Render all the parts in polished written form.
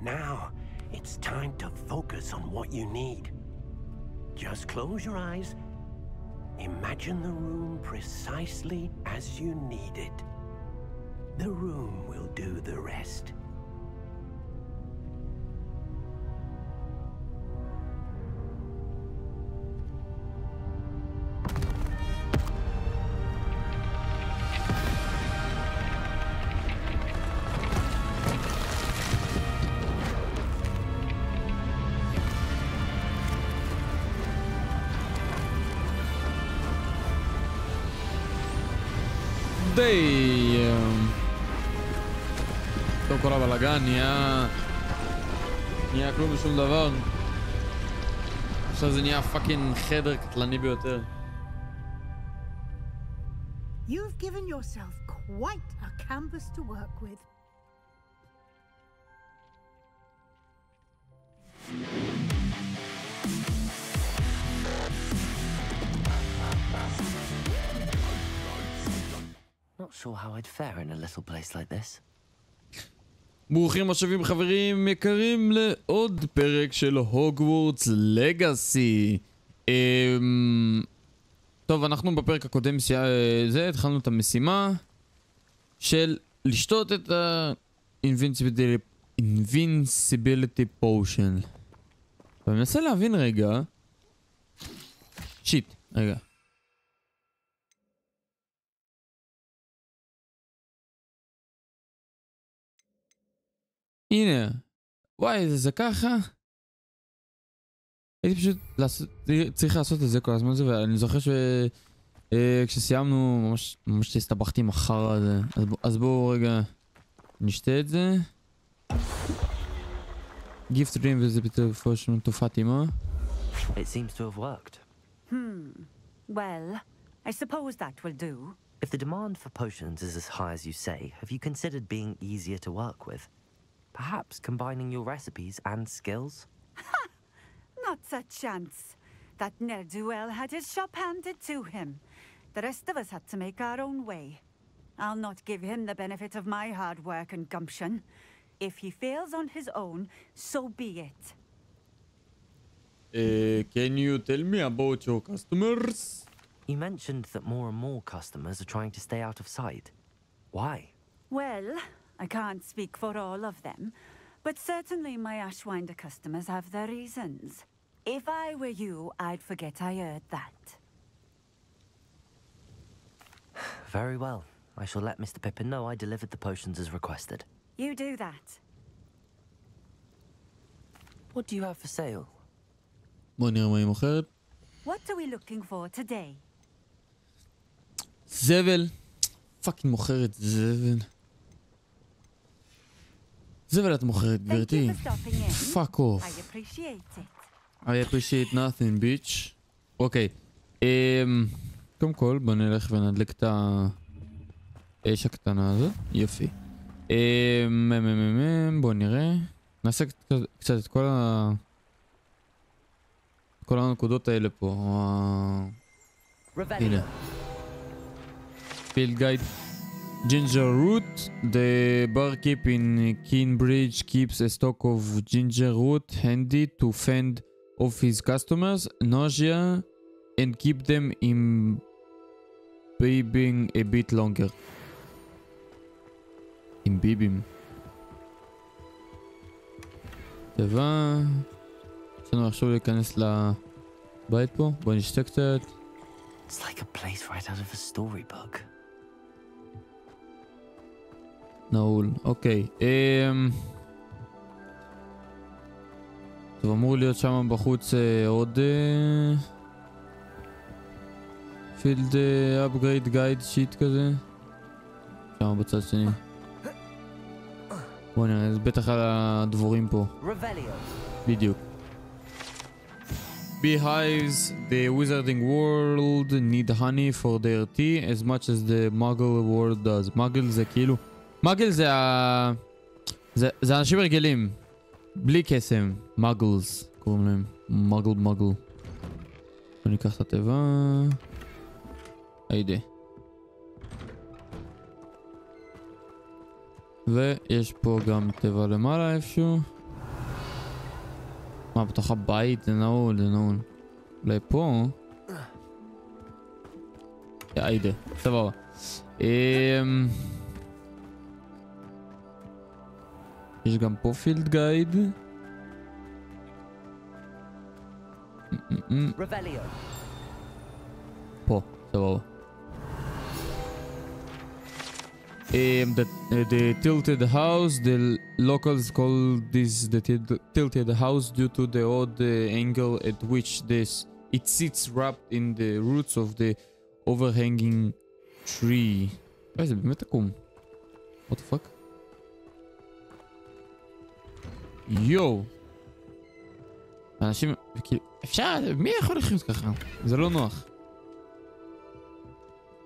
Now, it's time to focus on what you need. Just close your eyes. Imagine the room precisely as you need it. The room will do the rest. די... טוב, כל הבלגן נהיה כלום ושום דבר. עכשיו זה נהיה פאקינג חדר קטלני ביותר. You've given yourself quite a canvas to work with. Not sure how I'd fare in a little place like this. ברוכים השבים חברים יקרים לעוד פרק של הוגוורטס לגאסי. טוב, אנחנו בפרק הקודם התחלנו את המשימה של לשתות את ה-invincibility potion. ואני מנסה להבין רגע. שיט, רגע. הנה, וואי, זה ככה? הייתי פשוט צריך לעשות את זה כל הזמן הזה, ואני זוכר כשסיימנו ממש הסתבכתי עם החרא הזה. אז בואו רגע נשתה את זה. Gift dream visibility potion to Fatima. It seems to have worked. Well, I suppose that will do. If the demand for potions is as high as you say, have you considered being easier to work with? Perhaps combining your recipes and skills? Ha! Not a chance. That ne'er-do-well had his shop handed to him. The rest of us had to make our own way. I'll not give him the benefit of my hard work and gumption. If he fails on his own, so be it. Can you tell me about your customers? You mentioned that more and more customers are trying to stay out of sight. Why? Well, I can't speak for all of them, but certainly my Ashwinder customers have their reasons. If I were you, I'd forget I heard that. Very well. I shall let Mr. Pippin know I delivered the potions as requested. You do that. What do you have for sale? בוא נראה מה היא מוכרת. What are we looking for today? זבל. פאקינג מוכרת זבל. זבל את מוכרת, גברתי. Fuck off. I appreciate it. I appreciate nothing, bitch. אוקיי. קודם כל, בוא נלך ונדליק את האש הקטנה הזאת. יופי. בוא נראה. נעשה קצת את כל הנקודות האלה פה. הנה. Field guide. Ginger root. The barkeep in Kinbridge keeps a stock of ginger root handy to fend off his customers nausea and keep them imbibing a bit longer. Imbibing. טבע. יש לנו עכשיו להיכנס לבית פה. בוא נשתה קצת. It's like a place right out of a storybook. נעול, אוקיי. טוב, אמור להיות שם בחוץ עוד פילד upgrade guide שיט כזה. שם בצד שני. בוא נראה, זה בטח על הדבורים פה. בדיוק. Beehives, the wizarding world need honey for their tea as much as the muggle world does. muggle זה כאילו... muggle זה אנשים רגילים. בלי קסם. muggles קוראים להם. muggle. אני אקח את הטבע. היידה. ויש פה גם טבע למעלה איפשהו. מה, בתוך הבית? זה נעול, זה נעול. אולי פה? היידה, סבבה. יש גם פה פילד גייד. פה, סבבה. The tilted house, the locals call this the tilted house due to the odd angle at which it sits wrapped in the roots of the overhanging tree. זה באמת עקום. What the fuck? יואו. אנשים, כאילו, אפשר, מי יכול לחיות ככה? זה לא נוח.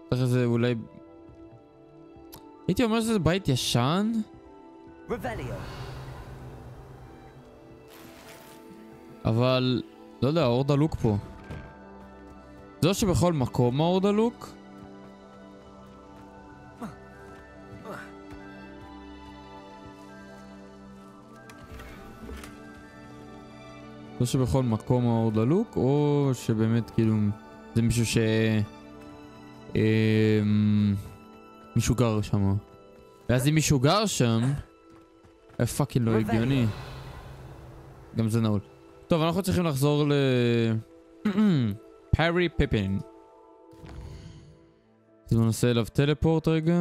צריך זה אולי... הייתי אומר שזה בית ישן? אבל, לא יודע, האור דלוק פה. זה לא שבכל מקום האור דלוק? לא שבכל מקום האור דלוק, או שבאמת כאילו זה מישהו ש... מישהו גר שם. ואז אם מישהו גר שם, פאקינג לא הגיוני. גם זה נעול. טוב, אנחנו צריכים לחזור ל... פארי פיפין. אז בוא נעשה אליו טלפורט רגע.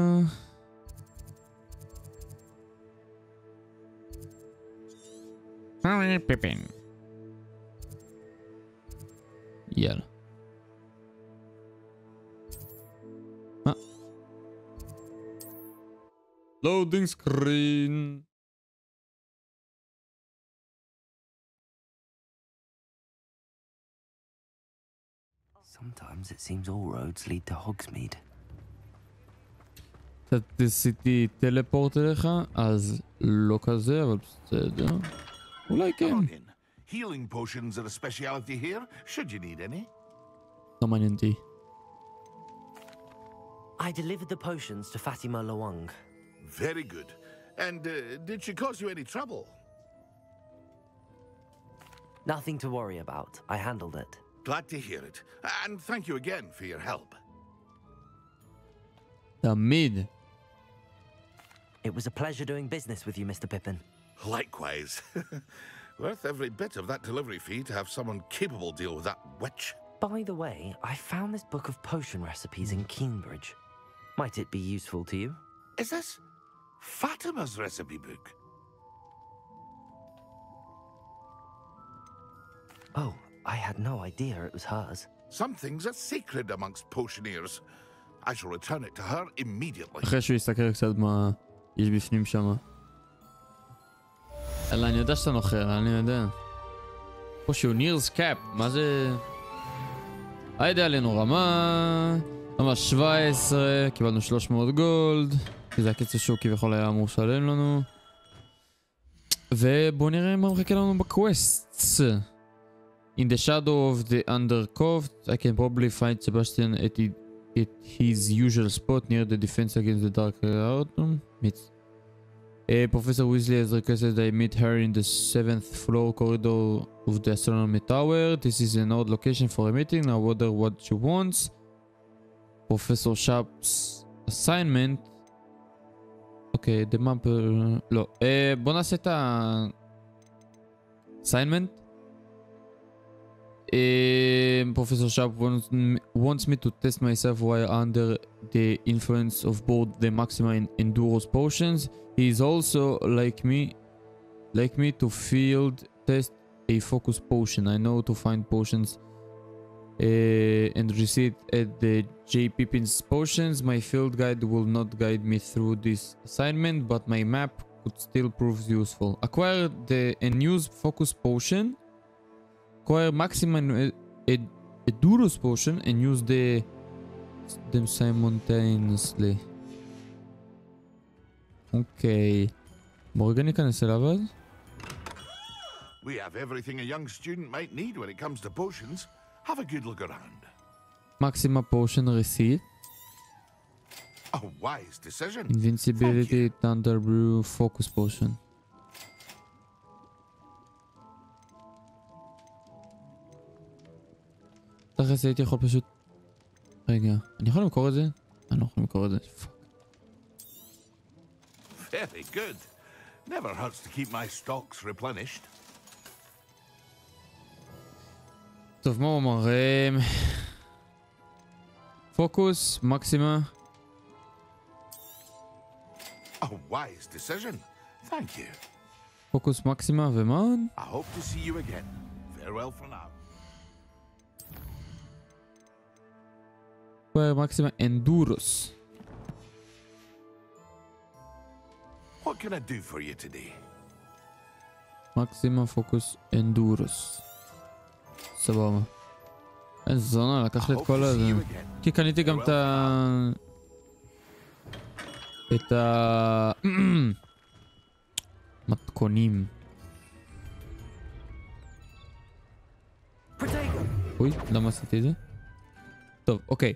פארי פיפין. יאללה. מה? Loading screen. Sometimes it seems all roads lead to Hogsmeade. קצת עשיתי טלפורט אליך, אז לא כזה, אבל בסדר. אולי כן. Healing potions are a speciality here, should you need any. לא מעניין אותי. I delivered the potions to Fatima Lawang. Very good. And did she cause you any trouble? Nothing to worry about. I handled it. Glad to hear it. And thank you again for your help. תמיד. It was a pleasure doing business with you, Mr. Pippin. Likewise. Worth every bit of that delivery fee to have someone capable deal with that witch. By the way, I found this book of potion recipes in Cambridge. Might it be useful to you? Is this Fatima's recipe book? Oh, I had no idea it was hers. Some things are sacred amongst potioneers. I shall return it to her immediately. אחרי שהוא יסתכל קצת מה יש בפנים שמה. אלא אני יודע שאתה נוחר, אני יודע. פה שהוא נירס קאפ, מה זה? היידה עלינו רמה 17, קיבלנו 300 גולד, כי זה הקצב שהוא כביכול היה אמור שלם לנו. ובואו נראה מה מחכה לנו בקווסטס. In the shadow of the undercroft, I can probably find Sebastian at his usual spot near the defense against the dark art. Professor Weasley has requested I meet her in the 7th floor corridor of the astronomy tower. This is an odd location for a meeting. I wonder what she wants. Professor Sharp's assignment. Okay, the map... לא. בוא נעשה את ה-assignment. Professor Sharp wants me to test myself while under the influence of both the Maxima and Enduro's potions. He is also like me to field test a focus potion. I know to find potions and receipt at the J. Pippin's potions. My field guide will not guide me through this assignment, but my map could still prove useful. Acquire and use focus potion. Acquire Maxima and Enduro's potion and use them simultaneously. אוקיי. בוא רגע ניכנס אליו אז. We have everything a young student might need when it comes to potions. Have a good look around. Maxima potion receipt. A wise decision. Invincibility, Thunder Brew, focus potion. תכף הייתי יכול פשוט... רגע, אני יכול למכור את זה? אני לא יכול למכור את זה. Very good. Never hurts to keep my stocks replenished. טוב, מה הוא אמר? פוקוס, מקסימה. A wise decision. Thank you. פוקוס, מקסימה, ומה עוד? I hope to see you again. Farewell for now. מקסימה, אנדורוס. What can I do for you today? מקסימה, פוקוס, אנדורוס. סבבה. איזה זונה, לקח לי את כל הזה. כי קניתי גם את ה... מתכונים. אוי, למה עשיתי את זה? טוב, אוקיי.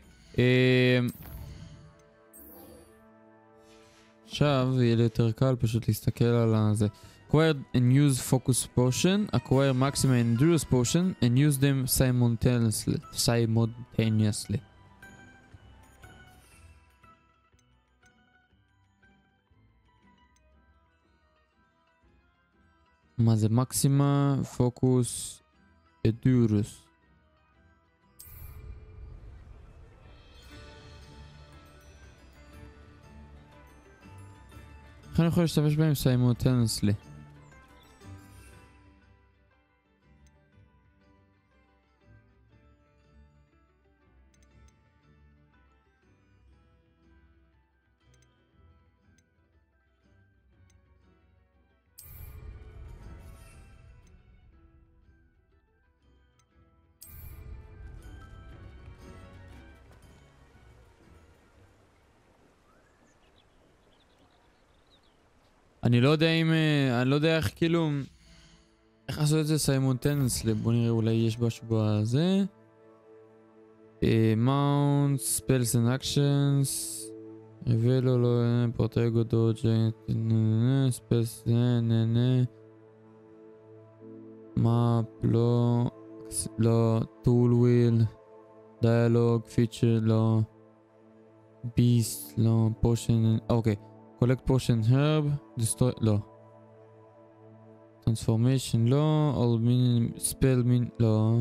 עכשיו יהיה לי יותר קל פשוט להסתכל על זה. Acquire and use focus potion, acquire maximum endurance potion and use them simultaneously. מה זה מקסימה, פוקוס, אדורוס. איך אני יכול להשתמש בהם simultaneously? אני לא יודע אם... אני לא יודע איך כאילו... איך לעשות את זה simultaneously. בוא נראה, אולי יש משהו בזה. Mount, spells and actions. reveal לא... protego dodge. spells... map, לא... לא... tool wheel. dialogue, feature, לא... beast, לא... potion... אוקיי. collect potion herb, destroy, לא. transformation, לא. all mean, spell mean, לא.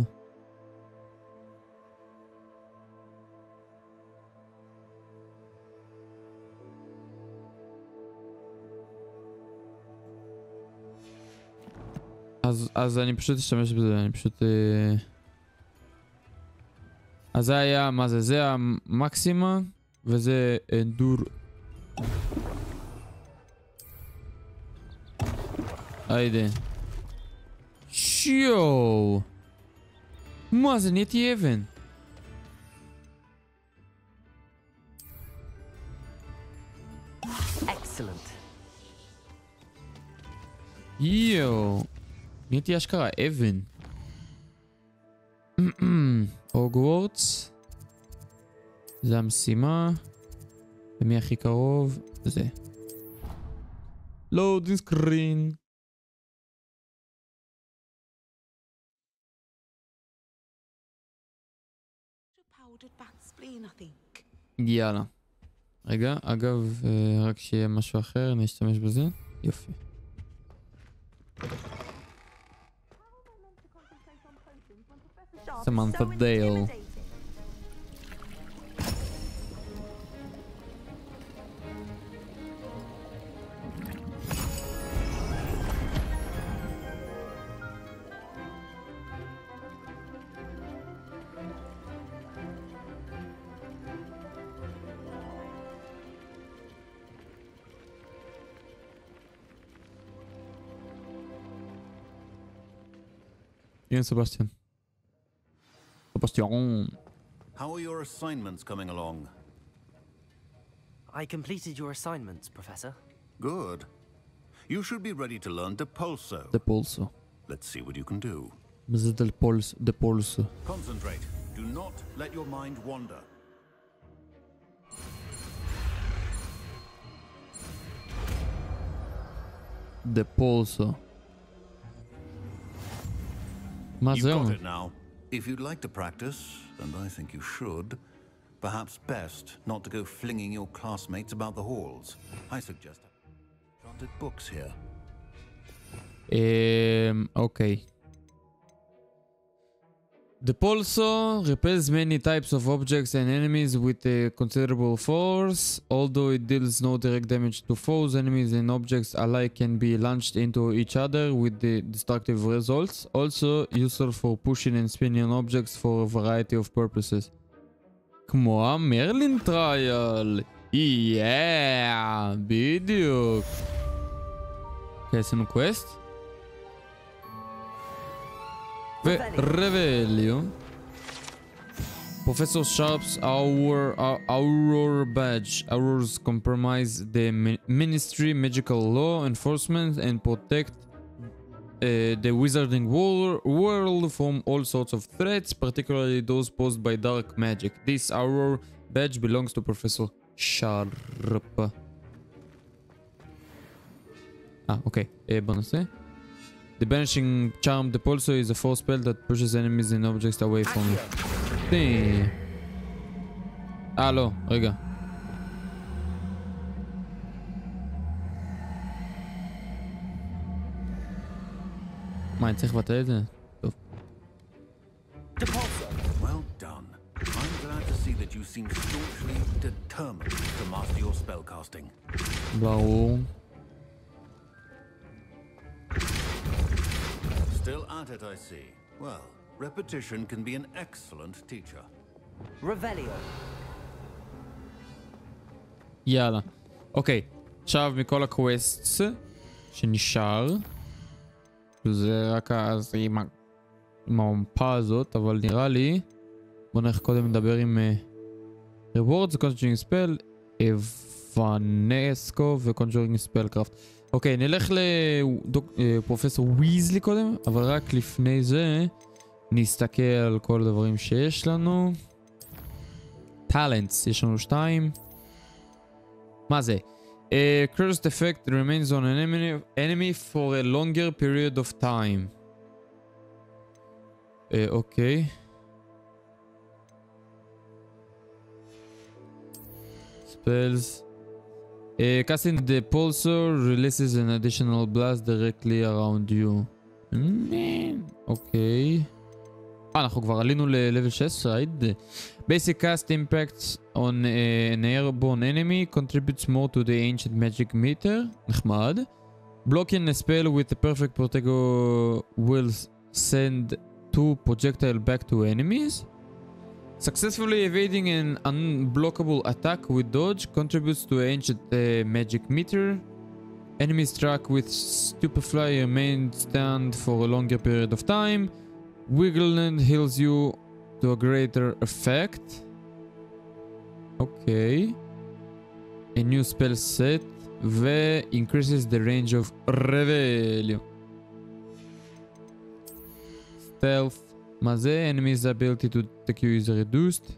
אז אני פשוט אשתמש בזה, אני פשוט... אז זה היה, מה זה? זה המקסימה, וזה אנדור... היידה. שיו! מה זה? נהייתי אבן. Excellent. יו! נהייתי אשכרה אבן. הוגוורטס. זה המשימה. ומי הכי קרוב? זה. לואודינג סקרין. יאללה. רגע, אגב, רק שיהיה משהו אחר, נשתמש בזה. יופי. סמנתה דייל. Bien, Sebastian. Sebastian. How are your assignments coming along? I completed your assignments, Professor. Good. You should be ready to learn Depulso. Depulso. Let's see what you can do. Depulso. Concentrate. Do not let your mind wander. Depulso. מה You זהו? got it now. If you'd like to practice, and I think you should, perhaps best not to go flinging your classmates about the halls. I suggest enchanted books here. Okay. The pulsar repels many types of objects and enemies with a considerable force. Although it deals no direct damage to foes, enemies and objects alike can be launched into each other with the destructive results. Also useful for pushing and spinning objects for a variety of purposes. כמו המרלין טרייל. בדיוק. אוקיי, עשינו קווסט. ורבליו. Professor Sharp's Auror badge. Aurors compromise the ministry, magical law enforcement, and protect the wizarding world from all sorts of threats, particularly those posed by dark magic. This Auror badge belongs to Professor Sharp. Okay. בוא נעשה. The banishing charm, the pulsar, is a force spell that pushes enemies and objects away from you. לא, רגע. מה, אני צריך לבטל את זה? טוב. Well done. I'm glad to see that you seem staunchly determined to master your spellcasting. ברור. Still at it, I see. Well, repetition can be an excellent teacher. Revelio. יאללה. אוקיי. עכשיו מכל הקווסטס שנשאר. זה רק אז עם המפה הזאת, אבל נראה לי בוא נלך קודם לדבר עם rewards, conjuring spell, evanesco ו-conjuring spell craft. אוקיי, נלך לפרופסור ויזלי קודם, אבל רק לפני זה נסתכל על כל הדברים שיש לנו. טלנטס, יש לנו 2. מה זה? Cursed effect remains on an enemy for a longer period of time. Okay. Spells. Casting the pulsar releases an additional blast directly around you. Okay. אנחנו כבר עלינו ל-level 16, right? Basic cast impacts on an airborne enemy contributes more to the ancient magic meter. נחמד. Blocking a spell with a perfect protego will send 2 projectile back to enemies. Successfully evading an unblockable attack with dodge contributes to ancient magic meter. Enemies struck with stupefy remain stand for a longer period of time. Wiggleland heals you to a greater effect. Okay. A new spell set increases the range of Revelio. Stealth. מה זה? Enemy's ability to attack you is reduced.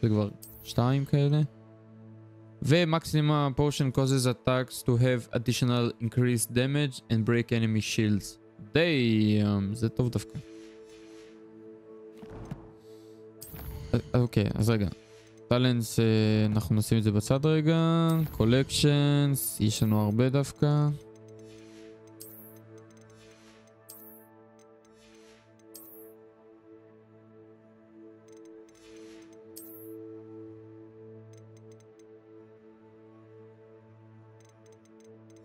זה כבר 2 כאלה. ו-Maximum Potion causes attacks to have additional increased damage and break enemy shields. זה טוב דווקא. אוקיי, אז רגע. טלנס, אנחנו נשים את זה בצד רגע. קולקשנס, יש לנו הרבה דווקא.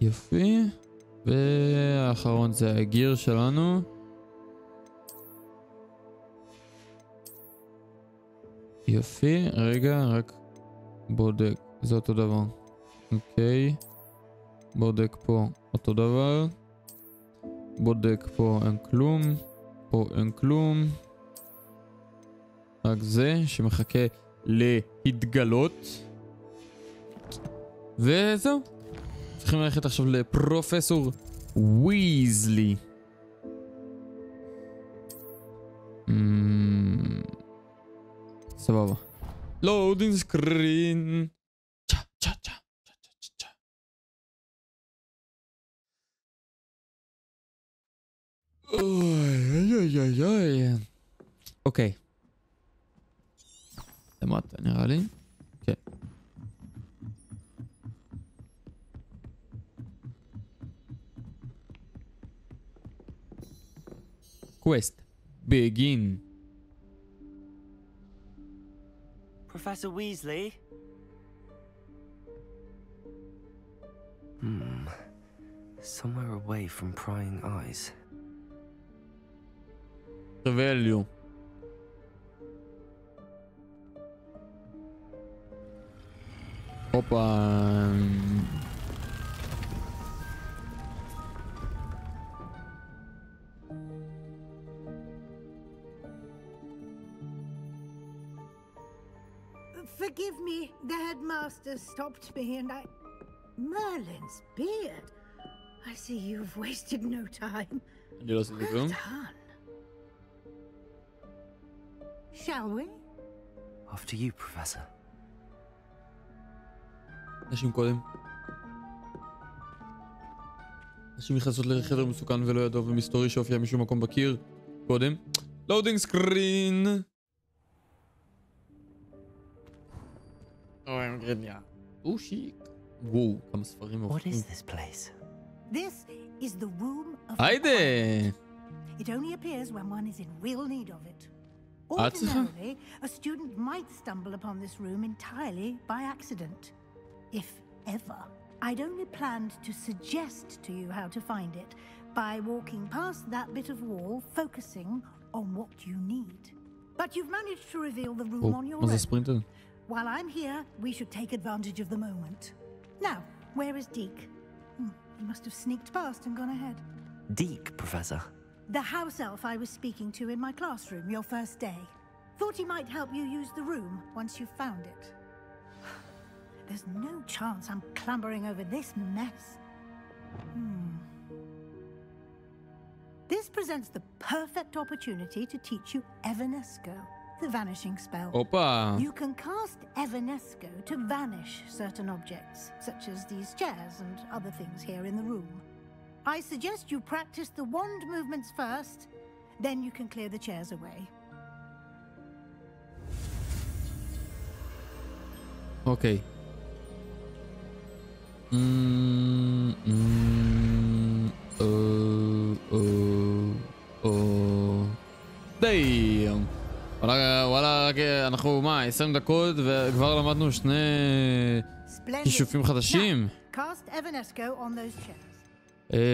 יופי. והאחרון זה הגיר שלנו. יופי, רגע, רק בודק, זה אותו דבר. אוקיי. בודק פה אותו דבר. בודק פה אין כלום. פה אין כלום. רק זה שמחכה להתגלות. וזהו. צריכים ללכת עכשיו לפרופסור ויזלי. סבבה. לואודינג סקרין. צ'ה צ'ה צ'ה צ'ה צ'ה צ'ה. אוי אוי אוי אוי. אוקיי. למטה נראה לי. כן. Quest. Begin. Professor Weasley? Somewhere away from prying eyes. Revelio. Opa. Forgive me, the headmaster stopped me and I... Merlin's beard. I see you've wasted no time. אני לא עשיתי כלום. Done. Shall we? After you, Professor. אנשים קודם. אנשים נכנסות לחדר מסוכן ולא ידוע ומסתורי שהופיע משום מקום בקיר. קודם. לואודינג סקרין. אוי, מגרדיה. אושיק. וואו, כמה ספרים What הופכים. is this place? This is the room of... היידה! It only appears when one is in real need of it. That's- Ordinarily, a student might stumble upon this room entirely by accident. If ever. I'd only planned to suggest to you how to find it by walking past that bit of wall, focusing on what you need. But you've managed to reveal the room on your מה זה own. ספרינטר? While I'm here, we should take advantage of the moment. Now, where is Deke? He must have sneaked past and gone ahead. Deke, Professor. The house elf I was speaking to in my classroom your first day. Thought he might help you use the room once you've found it. There's no chance I'm clambering over this mess. This presents the perfect opportunity to teach you Evanesco, the vanishing spell. הופה! You can cast Evanesco to vanish certain objects, such as these chairs and other things here in the room. I suggest you practice the wand movements first, then you can clear the chairs away. אוקיי. די! וואלה, רק אנחנו, 20 דקות וכבר למדנו שני כישופים חדשים. Cast Evanesco on those chairs.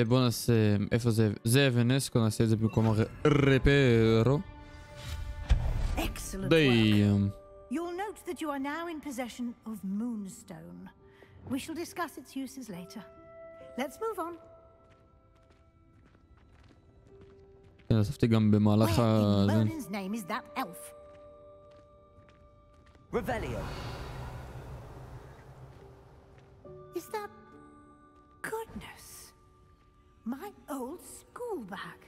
בוא נעשה, איפה זה? זה ונסקו, נעשה את זה במקום הרפרו. Excellent די! work. You'll note that you are now in possession of Moonstone. We shall discuss its uses later. Let's move on. אספתי גם במהלך Where ה... in Merlin's name is that elf? Revelio. Is that... Goodness. My old school bag.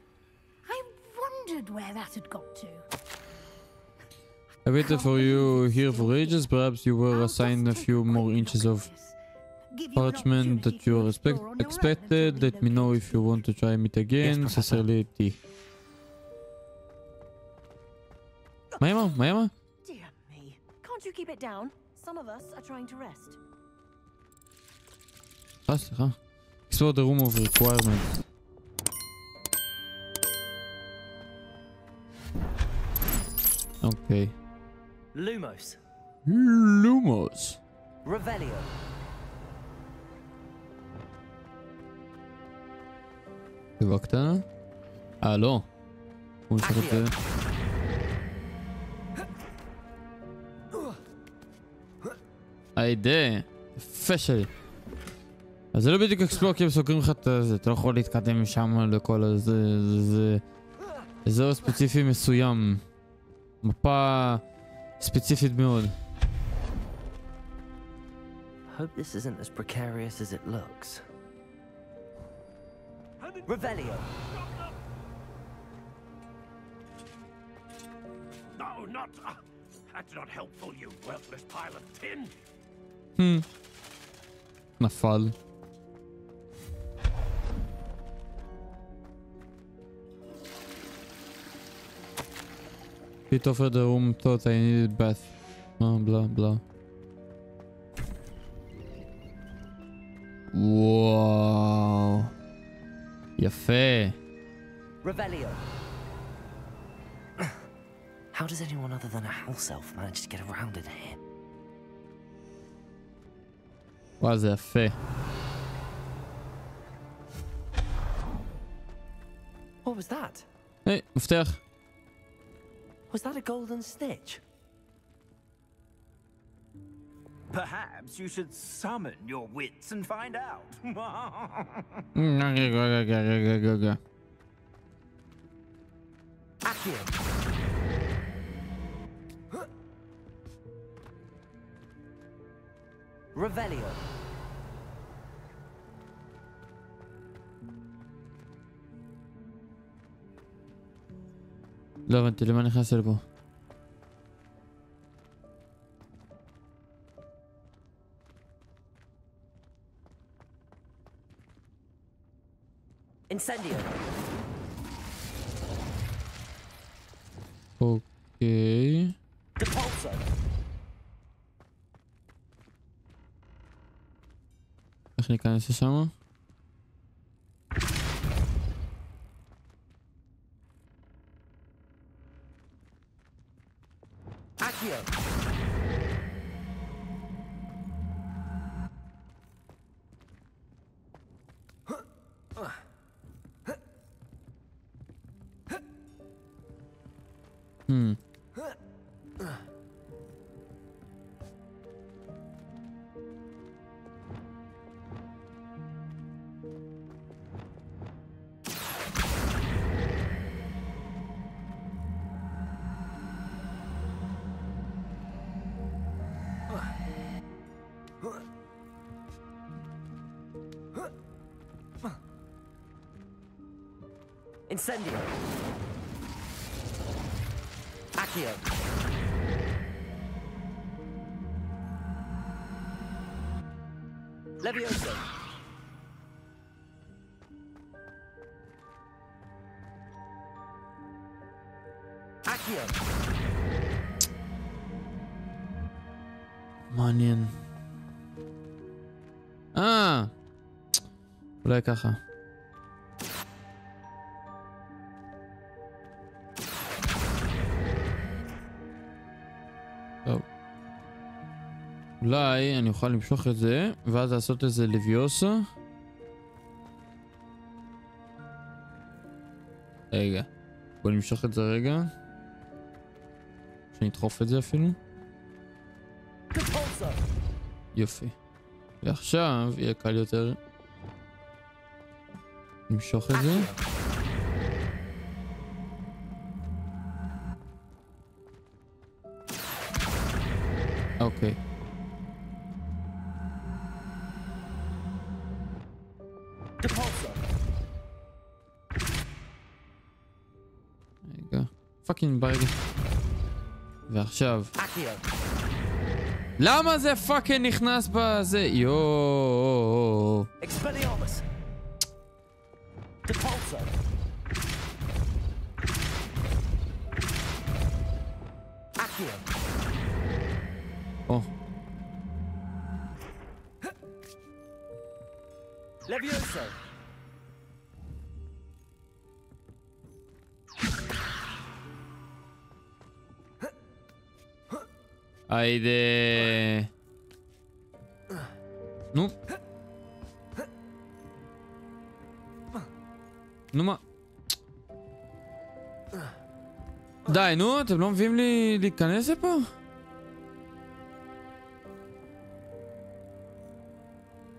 I wondered where that had got to. I waited for you here for ages. Perhaps you were assigned a few more inches of parchment that you expected. Let me know if you want to try it again. Sincerely, T. מה אמר? מה אמר? Dear me. Can't you keep it down? Some of us are trying to rest. סליחה. Explore the room of requirements. אוקיי. Lumos. לומוס. Revelio. תיבה קטנה? לא. הוא נשאר את זה. היידה. יפה שלי. אז זה לא בדיוק אקספלור כי הם סוגרים לך את זה. אתה לא יכול להתקדם שם לכל הזה. זה אזור ספציפי מסוים. מפה ספציפית מאוד. Hope this isn't as precarious as it looks. Revelio. No, not... that's not helpful, you worthless pile of tin. נפל. Pete offered the room, thought I needed bath. בלה בלה. וואו. יפה. Revelio. How does anyone other than a house elf manage to get around in here? וואו, זה יפה. What was that? היי, מפתח. Was that a golden stitch? Perhaps you should summon your wits and find out. Accio. Revelio. לא הבנתי, למה נכנס לפה? Incendio. אוקיי. Depulso. איך ניכנס לשם? Accio. Incendio. Accio. Levioso. Accio. מעניין. אולי ככה. טוב. אולי אני אוכל למשוך את זה, ואז לעשות איזה לוויוסה. רגע. בוא נמשוך את זה רגע. שנדחוף את זה אפילו. יופי. ועכשיו יהיה קל יותר נמשוך את זה. אוקיי. רגע. פאקינג ברגע. ועכשיו. למה זה פאקינג נכנס בזה? יואו. Expelliarmus. Depulso. Accio. או. Levioso. היידה. נו. נו מה? די, נו, אתם לא מביאים לי להיכנס לפה?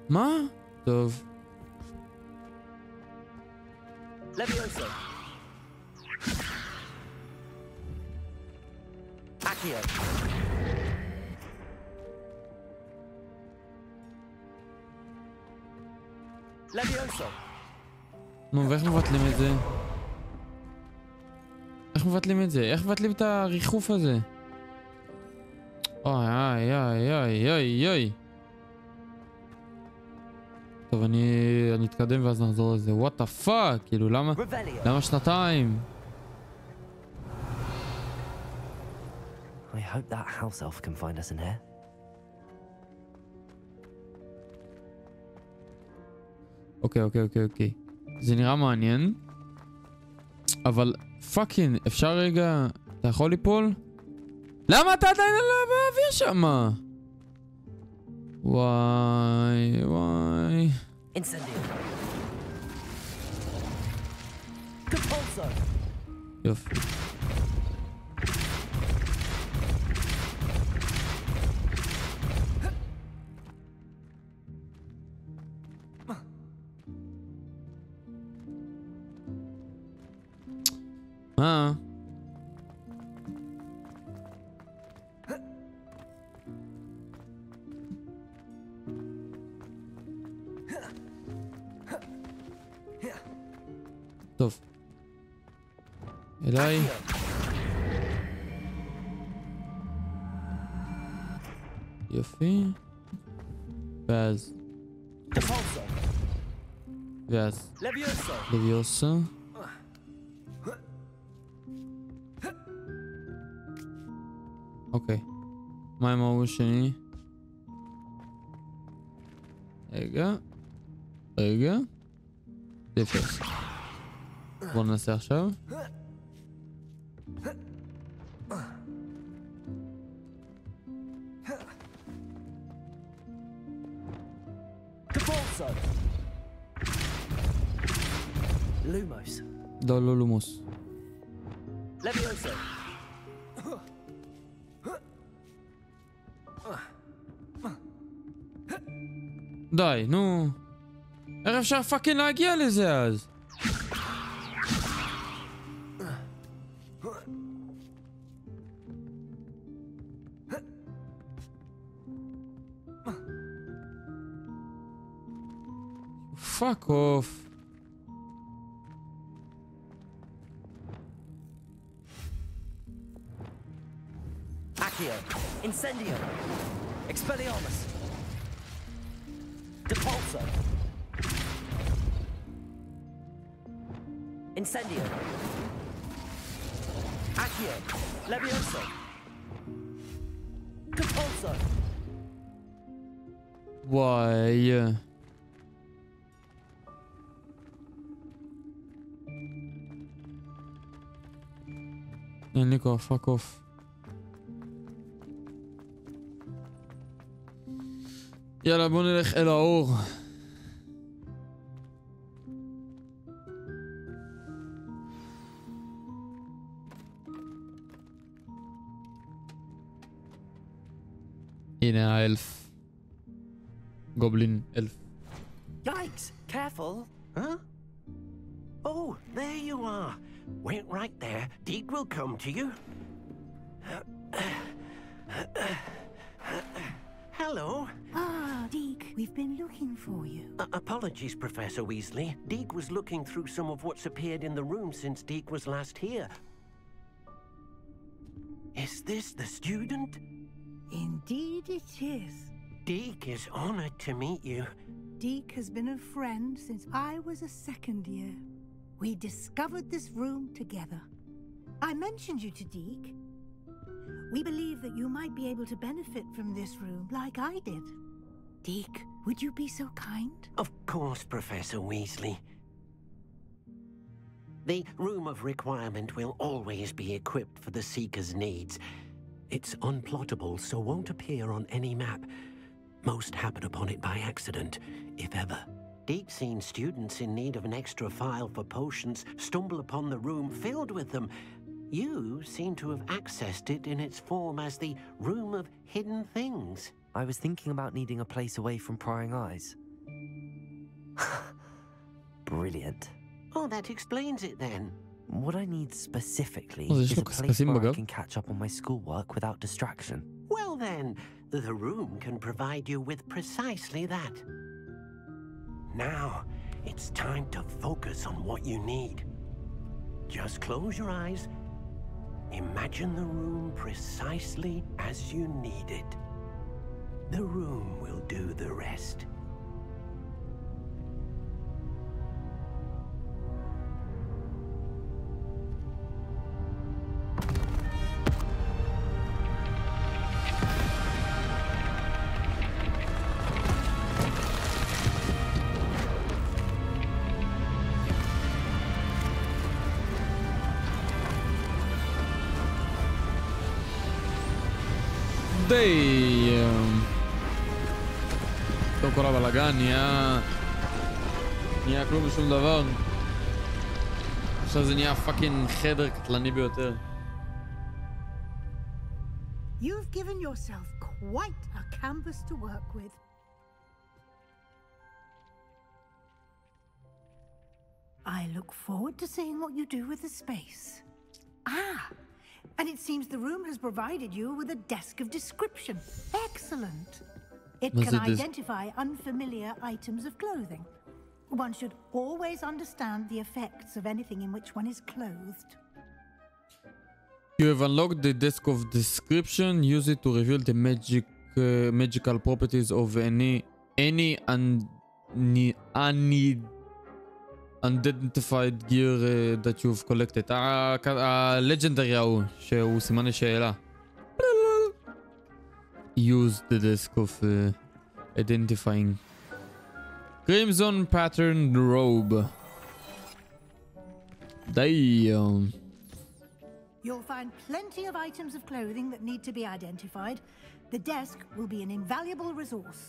מה? טוב. Levioso. Accio. Levioso. נו, ואיך מבטלים את זה? איך מבטלים את זה? איך מבטלים את הריחוף הזה? אוי, אוי, אוי, אוי, אוי, אוי. טוב, אני אתקדם ואז נחזור לזה. What the fuck? כאילו, למה שנתיים? I hope that house elf can find us in here. אוקיי. זה נראה מעניין. אבל פאקינג, אפשר רגע... אתה יכול ליפול? למה אתה עדיין לא באוויר שמה? וואי. יופי. טוב. אליי. יופי. ואז. לביוסה. אוקיי. מה עם ההוא השני? רגע. דפס. בואו ננסה עכשיו. לומוס. לא לומוס. לביוסה. די, נו. איך אפשר פאקינג להגיע לזה אז? Fuck off. Accio, Incendio, Expelliarmus, Depulso, Incendio, Accio, Levioso, Depulso. וואי. אין לי כוח, פאק אוף. יאללה, בוא נלך אל האור. הנה האלף. גובלין אלף. Yikes! Careful! Huh? Oh, there you are. Wait right there. Deke will come to you. Hello. Ah, Deke, we've been looking for you. Apologies, Professor Weasley. Deke was looking through some of what's appeared in the room since Deke was last here. Is this the student? Indeed it is. Deke is honored to meet you. Deke has been a friend since I was a second year. We discovered this room together. I mentioned you to Deke. We believe that you might be able to benefit from this room like I did. Deke, would you be so kind? Of course, Professor Weasley. The Room of Requirement will always be equipped for the Seeker's needs. It's unplottable, so won't appear on any map. Most happen upon it by accident, if ever. Deke's seen students in need of an extra file for potions stumble upon the room filled with them. You seem to have accessed it in its form as the Room of Hidden Things. I was thinking about needing a place away from prying eyes. Brilliant. Oh, that explains it then. What I need specifically Oh, is a place where I bugger. can catch up on my schoolwork without distraction. Well then, the room can provide you with precisely that. Now, it's time to focus on what you need. Just close your eyes. Imagine the room precisely as you need it. The room will do the rest. די... טוב, כל הבלגן נהיה כלום ושום דבר. עכשיו זה נהיה פאקינג חדר קטלני ביותר. You've given yourself quite a canvas to work with. I look forward to seeing what you do with the space. Ah, and it seems the room has provided you with a desk of description. Excellent. It can identify unfamiliar items of clothing. One should always understand the effects of anything in which one is clothed. You have unlocked the desk of description. Use it to reveal the magical properties of any unidentified gear that you've collected. הלג'נדרי ההוא, שהוא סימן שאלה. Use the desk of identifying. Crimson patterned robe. Damn. You'll find plenty of items of clothing that need to be identified. The desk will be an invaluable resource.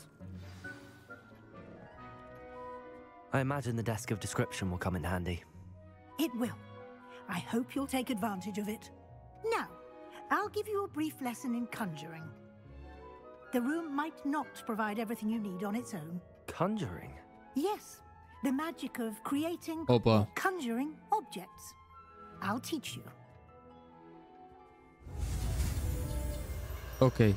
I imagine the desk of description will come in handy. It will. I hope you'll take advantage of it. Now, I'll give you a brief lesson in conjuring. The room might not provide everything you need on its own. Conjuring? Yes, the magic of creating or conjuring objects. I'll teach you. Okay.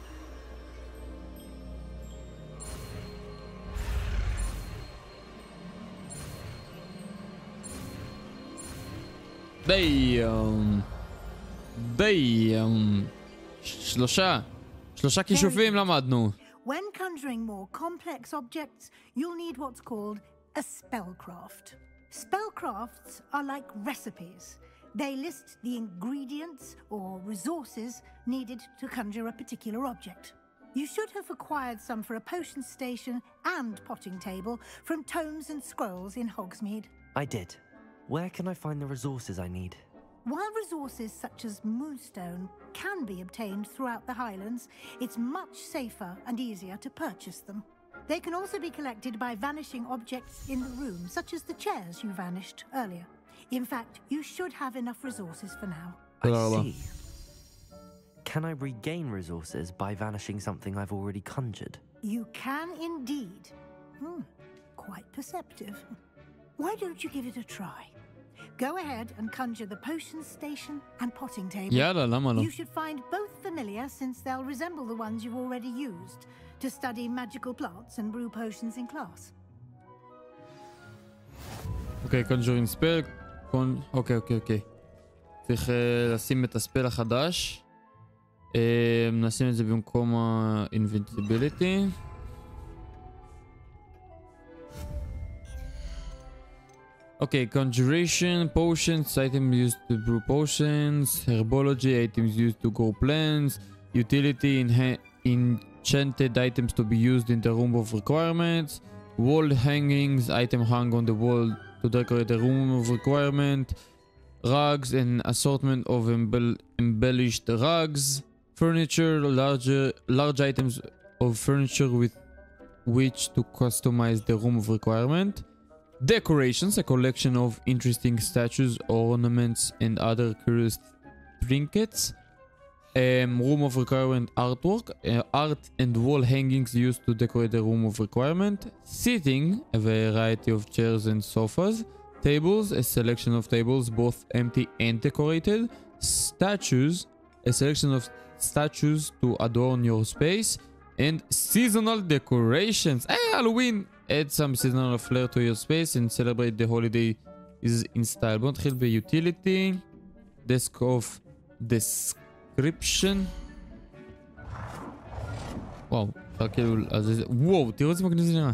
שלושה כישופים למדנו. When conjuring more complex objects, you'll need what's called a spellcraft. Spellcrafts are like recipes. They list the ingredients or resources needed to conjure a particular object. You should have acquired some for a potion station and potting table from tomes and scrolls in Hogsmeade. I did. Where can I find the resources I need? While resources such as moonstone can be obtained throughout the Highlands, it's much safer and easier to purchase them. They can also be collected by vanishing objects in the room, such as the chairs you vanished earlier. In fact, you should have enough resources for now. I see. Can I regain resources by vanishing something I've already conjured? You can indeed. Quite perceptive. Why don't you give it a try? Go ahead and conjure the potion station and potting table. You should find both familiar since they'll resemble the ones you've already used to study magical plants and brew potions in class. Okay, conjuring spell. Okay. צריך לשים את הספל החדש. נשים את זה במקום ה-invincibility. Okay, conjuration, potions, items used to brew potions, herbology, items used to grow plants, utility, enchanted items to be used in the room of requirements, wall hangings, item hung on the wall to decorate the room of requirement, rugs, an assortment of embellished rugs, furniture, large items of furniture with which to customize the room of requirement. Decorations, a collection of interesting statues, ornaments, and other curious trinkets. Room of requirement artwork, art and wall hangings used to decorate the room of requirement. Seating, a variety of chairs and sofas. Tables, a selection of tables, both empty and decorated. Statues, a selection of statues to adorn your space. And seasonal decorations. Hey, Halloween! Add some seasonal flair to your space and celebrate the holiday is in style. בוא נתחיל ב-utility. Desk of description. וואו, אפשר כאילו... וואו, תראו איזה מגניב זה נראה.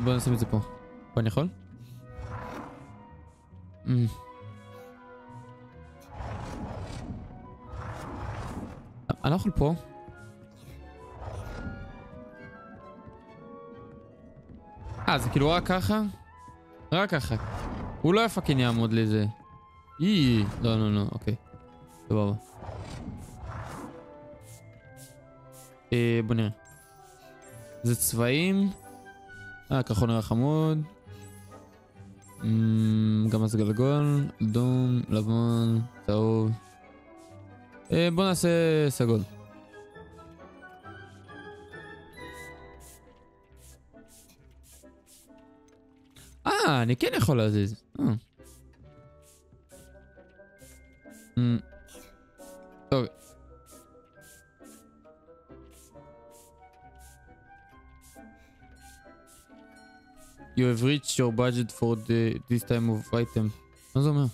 בוא נשים את זה פה. פה אני יכול? אני לא יכול פה. זה כאילו רק ככה? רק ככה. הוא לא יפקין יעמוד לזה. לא, אוקיי. סבבה. בוא נראה. זה צבעים. כחול נראה חמוד. גם אז גלגול, אדום, לבן, צהוב. בוא נעשה סגול. אני כן יכול להזיז. טוב. You have reached your budget for this time of item. מה זה אומר?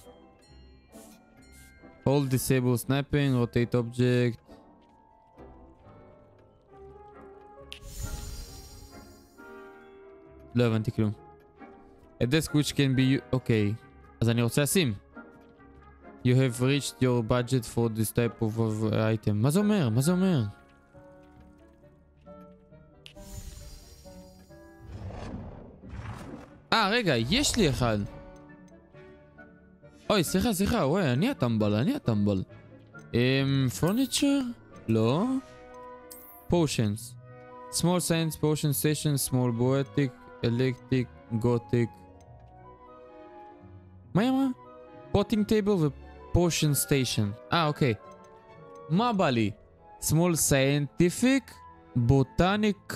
Hold disable snapping, rotate object. לא הבנתי כלום. A desk which can be... אוקיי. אז אני רוצה לשים. You have reached your budget for this type of item. מה זה אומר? מה זה אומר? רגע, יש לי אחד. אוי, סליחה, וואי, אני הטמבל. Furniture? לא. Potions. Small science potion station, small poetic, electric, gothic. מה היא אמרה? Potting table ו-potion station. אוקיי. מה בא לי? Small scientific, botanic,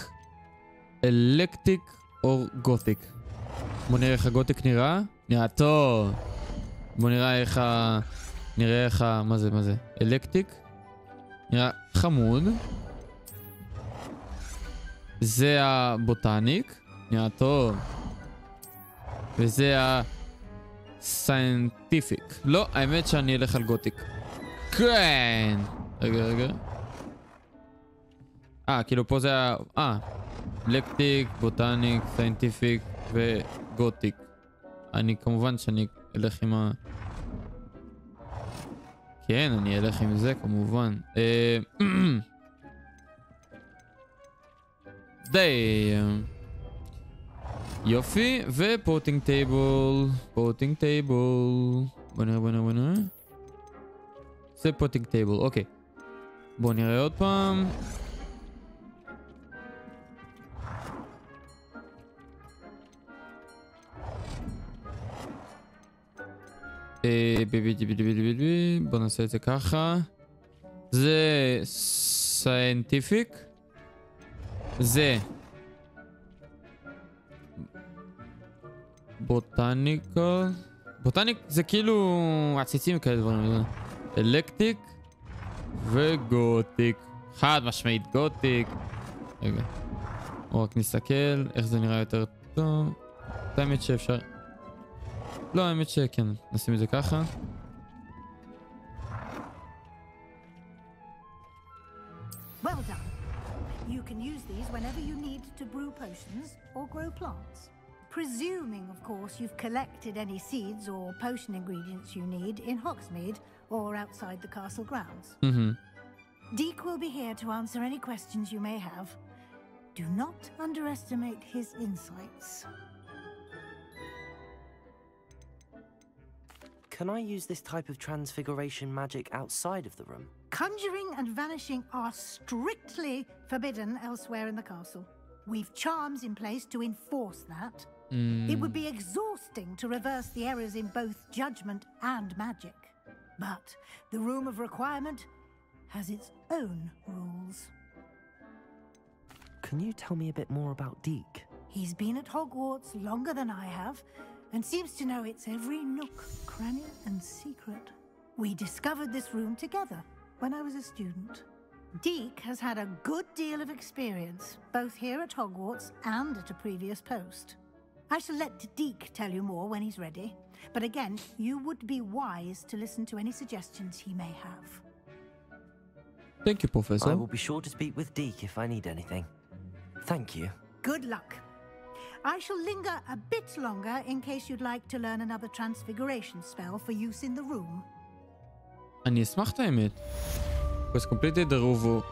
electric or gothic. בוא נראה איך הגותיק נראה. נראה טוב. בוא נראה איך מה זה? אלקטריק. נראה חמוד. זה הבוטניק. נראה טוב. וזה הסיינטיפיק. לא, האמת שאני אלך על גותיק. כן. רגע. כאילו פה זה אלקטריק, בוטניק, סיינטיפיק וגותיק. כמובן שאני אלך עם כן, אני אלך עם זה כמובן. די. יופי, ופוטינג טייבל. בוא נראה. זה פוטינג טייבל, אוקיי. בוא נראה עוד פעם. בוא נעשה את זה ככה. זה סיינטיפיק. זה בוטניקל. בוטניק זה כאילו עציצים כאלה דברים. אלקטריק וגותיק. חד משמעית גותיק. רגע. רק נסתכל איך זה נראה יותר טוב. האמת שאפשר. לא, האמת שכן, נשים את זה ככה. Well done. You can use these whenever you need to brew potions or grow plants. Presuming, of course, you've collected any seeds or potion ingredients you need in Hogsmeade or outside the castle grounds. Deek will be here to answer any questions you may have. Do not underestimate his insights. Can I use this type of transfiguration magic outside of the room? Conjuring and vanishing are strictly forbidden elsewhere in the castle. We've charms in place to enforce that. It would be exhausting to reverse the errors in both judgment and magic. But the Room of Requirement has its own rules. Can you tell me a bit more about Deek? He's been at Hogwarts longer than I have, and seems to know its every nook, cranny, and secret. We discovered this room together when I was a student. Deek has had a good deal of experience, both here at Hogwarts and at a previous post. I shall let Deek tell you more when he's ready, but again, you would be wise to listen to any suggestions he may have. Thank you, Professor. I will be sure to speak with Deek if I need anything. Thank you. Good luck. I shall linger a bit longer in case you'd like to learn another transfiguration spell for use in the room. אני אשמח את האמת. Was completed the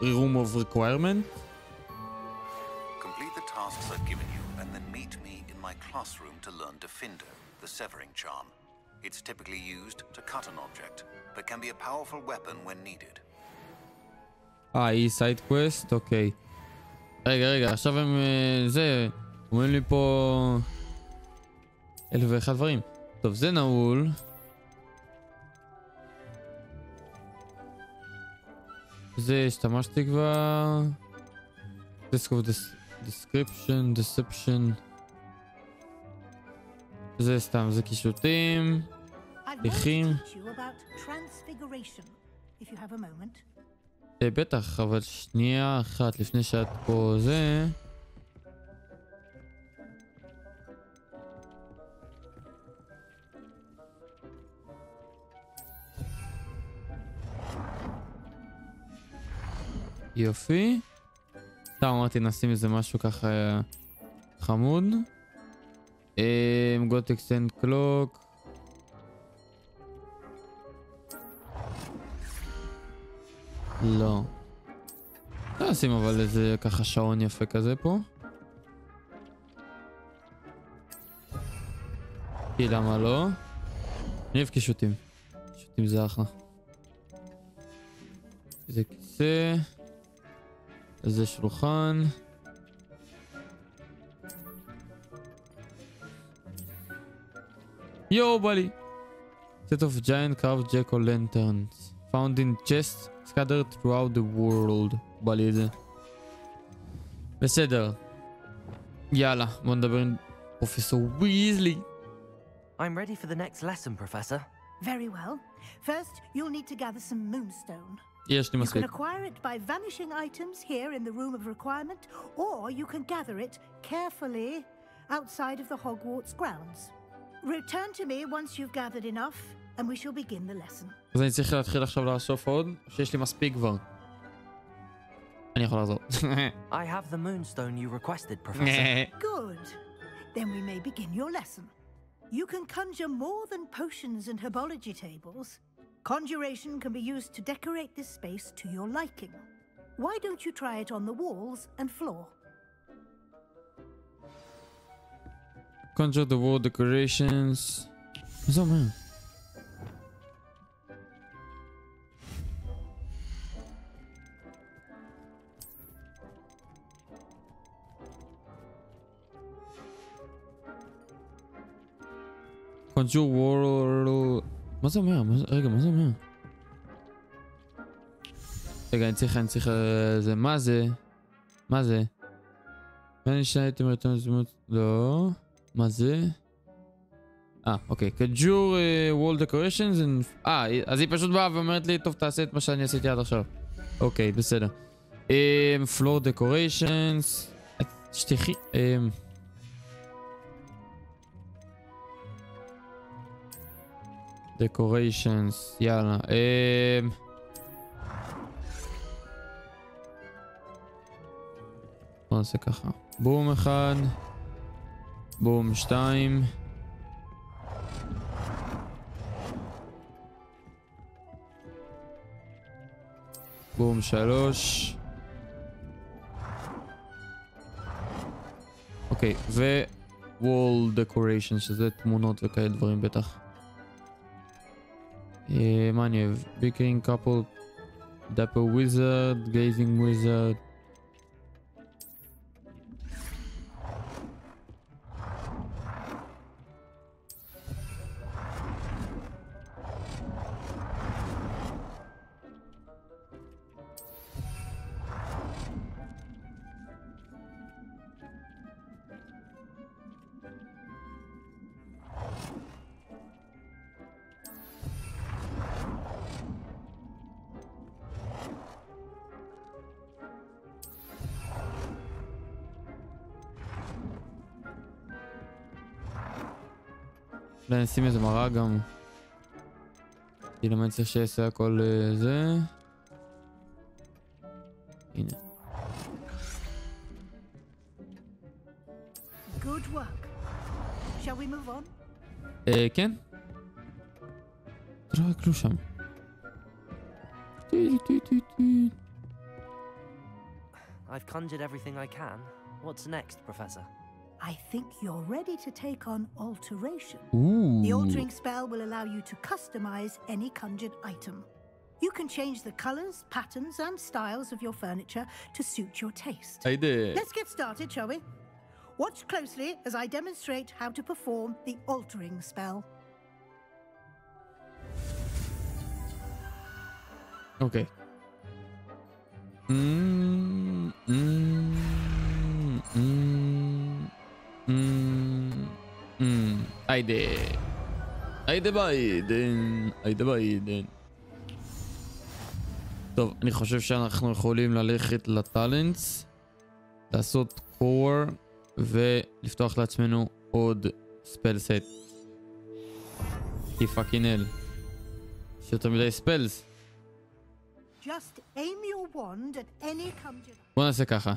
room of requirement. Complete the tasks I've given you and then meet me in my classroom to learn Defender, the severing charm. It's typically used to cut an object, but can be a powerful weapon when needed. היא סייד קווסט, אוקיי. רגע, עכשיו הם... זה... אומרים לי פה... 1001 דברים. טוב, זה נעול. זה השתמשתי כבר. Desk of description, deception. זה סתם, זה קישוטים. תיכים. בטח, אבל שנייה אחת לפני שאת פה זה. יופי. סתם אמרתי נשים איזה משהו ככה חמוד. got extend clock. לא. נשים אבל איזה ככה שעון יפה כזה פה. כי למה לא? אני אוהב קישוטים. קישוטים זה אחלה. זה כיסא. זה שולחן. יו בלי. Set of giant carved jack-o'-lanterns found in chests scattered throughout the world. בא לי את זה. בסדר. יאללה, בוא נדבר עם פרופסור ויזלי. I'm ready for the next lesson, Professor. Very well. First, you'll need to gather some moonstone. יש לי You מספיק. can acquire it by vanishing items here in the room of requirement, or you can gather it carefully outside of the Hogwarts grounds. Return to me once you've gathered enough, and we shall begin the lesson. אז אני צריך להתחיל עכשיו לאסוף עוד, שיש לי מספיק כבר. אני יכול לעזור. I have the moonstone you requested, Professor. Good. Then we may begin your lesson. You can conjure more than potions and herbology tables. Conjuration can be used to decorate this space to your liking. Why don't you try it on the walls and floor? Conjure the wall decorations. מה זה אומר? Conjure wall... מה זה אומר? רגע, מה זה אומר? רגע, אני צריך... זה... מה זה? מה זה? מה נשאר איתם רטון זמות? לא... מה זה? אוקיי. Conjure wall decorations and... אז היא פשוט באה ואומרת לי, טוב, תעשה את מה שאני עשיתי עד עכשיו. אוקיי, בסדר. floor decorations... שתיכי... decorations, יאללה. בוא נעשה ככה. בום 1. בום 2. בום 3. אוקיי, wall decoration, שזה תמונות וכאלה דברים בטח. מה אני אוהב? Bickering couple, dapper wizard, gazing wizard. אולי נשים איזה מראה גם. כאילו אני צריך שיעשה הכל זה. הנה. Good work. Shall we move on? כן. תראה רק לא שם. I've conjured everything I can. What's next, Professor? I think you're ready to take on alteration. Ooh. The altering spell will allow you to customize any conjured item. You can change the colors, patterns, and styles of your furniture to suit your taste. היידה. Let's get started, shall we? Watch closely as I demonstrate how to perform the altering spell. אוקיי. היידה. היידה ביידן. היידה ביידן. טוב, אני חושב שאנחנו יכולים ללכת לטלנטס, לעשות קור ולפתוח לעצמנו עוד ספל סט. כי פאקינג אל. יש יותר מדי ספלס. Just aim your wand at any conjurer. בוא נעשה ככה.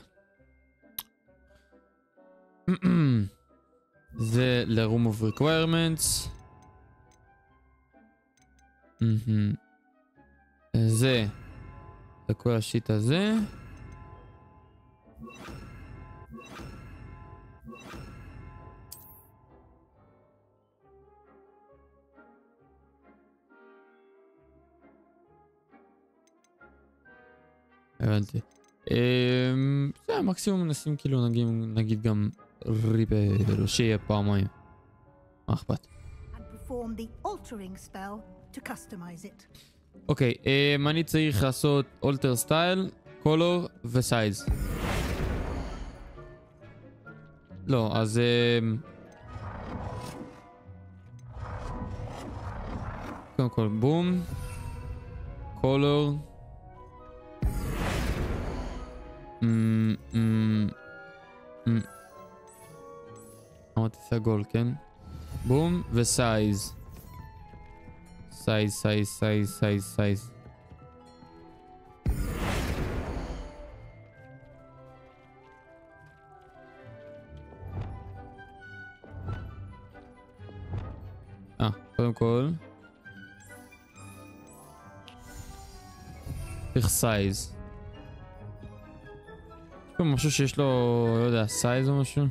זה ל-room of requirements. זה לכל השיט הזה. הבנתי. זה מקסימום נשים כאילו נגיד גם ריפר שיהיה פעמיים. מה אכפת? אוקיי, מה אני צריך לעשות? אלטר סטייל, קולור וסייז. לא, אז קודם כל בום, קולור, אמרתי סגול, כן? בום וסייז. סייז. קודם כל צריך סייז. יש פה משהו שיש לו, לא יודע, סייז או משהו?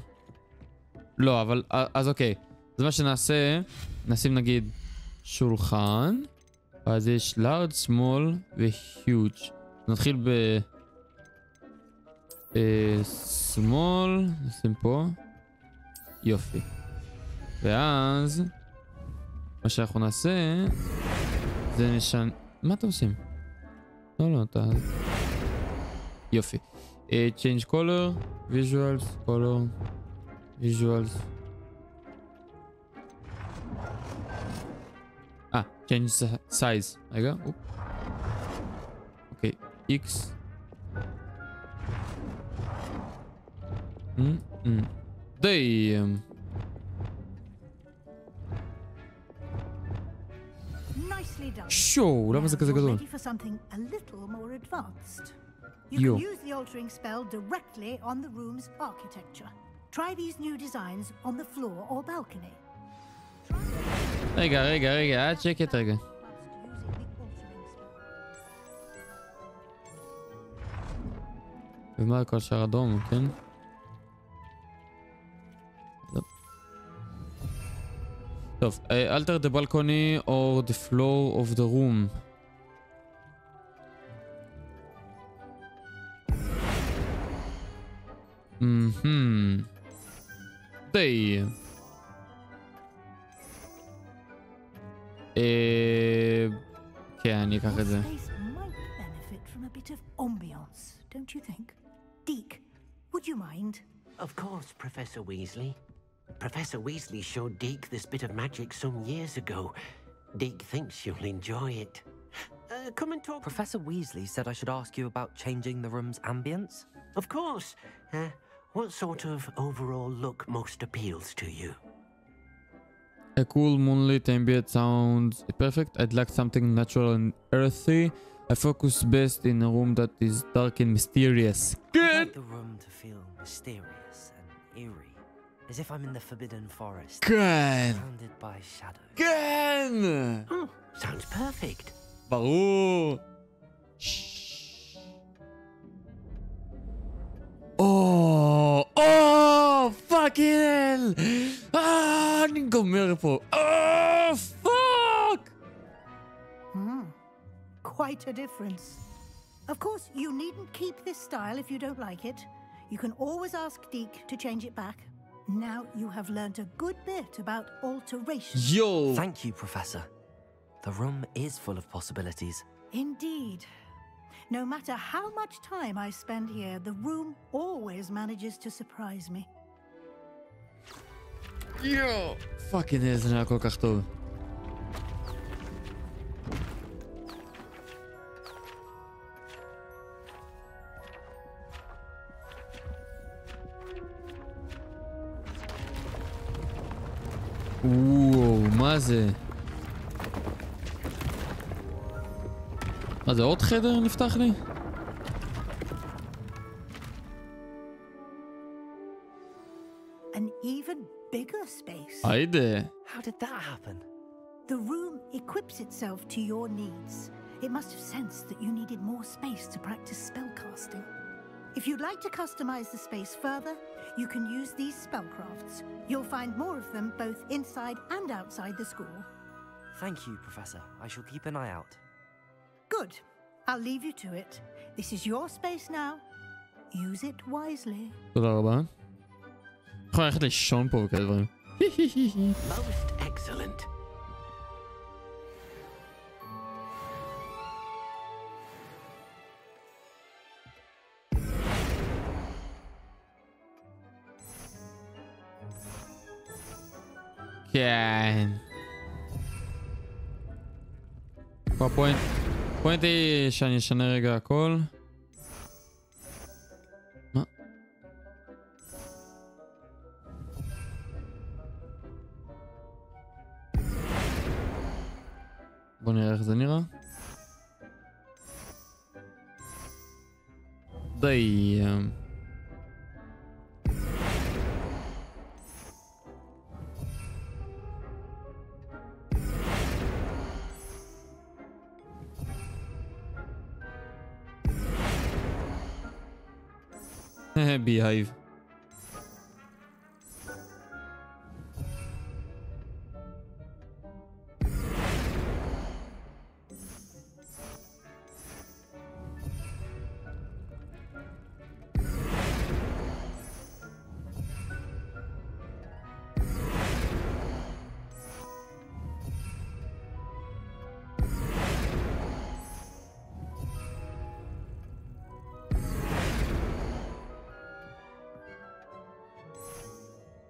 לא, אבל אז אוקיי, אז מה שנעשה, נשים נגיד שולחן, ואז יש large, small ו-huge. נתחיל small, נשים פה, יופי. ואז מה שאנחנו נעשה זה נשן... מה אתם עושים? לא, אתה... יופי. change color, visuals, color, visuals. change size. רגע, אוקיי, X. די. שואו, למה זה כזה גדול? You can use the altering spell directly on the room's architecture. Try these new designs on the floor or balcony. רגע, שקט רגע. ומה כל שאר אדום, כן? טוב, alter the balcony or the floor of the room. די. כן, אני אקח את זה. Don't you think? Deke, would you mind? Of course, Professor Weasley. Professor Weasley showed Deke this bit of magic some years ago. Deke thinks you'll enjoy it. Come and talk. Professor Weasley said I should ask you about changing the room's ambience. Of course. What sort of overall look most appeals to you? A cool moonlit ambient sounds perfect. I'd like something natural and earthy. I focus best in a room that is dark and mysterious. Good! I'd like the room to feel mysterious and eerie. As if I'm in the Forbidden Forest. Good! Surrounded by shadows. Good! Oh, sounds perfect. ברור. או, פאקינג אל! אני גומר פה. פאק! quite a difference. Of course, you needn't keep this style if you don't like it. You can always ask Deke to change it back. Now you have learnt a good bit about alteration. Yo! Thank you, Professor. The room is full of possibilities. Indeed. No matter how much time I spend here, the room always manages to surprise me. יואו! פאקינג הל, זה נראה כל כך טוב. וואו, מה זה? מה זה, עוד חדר נפתח לי? An even bigger space. היידה. How did that happen? The room equips itself to your needs. It must have sensed that you needed more space to practice spellcasting. If you'd like to customize the space further, you can use these spellcrafts. You'll find more of them both inside and outside the school. Thank you, Professor. I shall keep an eye out. Good. I'll leave you to it. This is your space now. Use it wisely. תודה רבה. יכול ללכת לישון פה וכאלה דברים. Most excellent. כן. פה הפוינט היא שאני אשנה רגע הכל. מה? בוא נראה איך זה נראה. די. behave.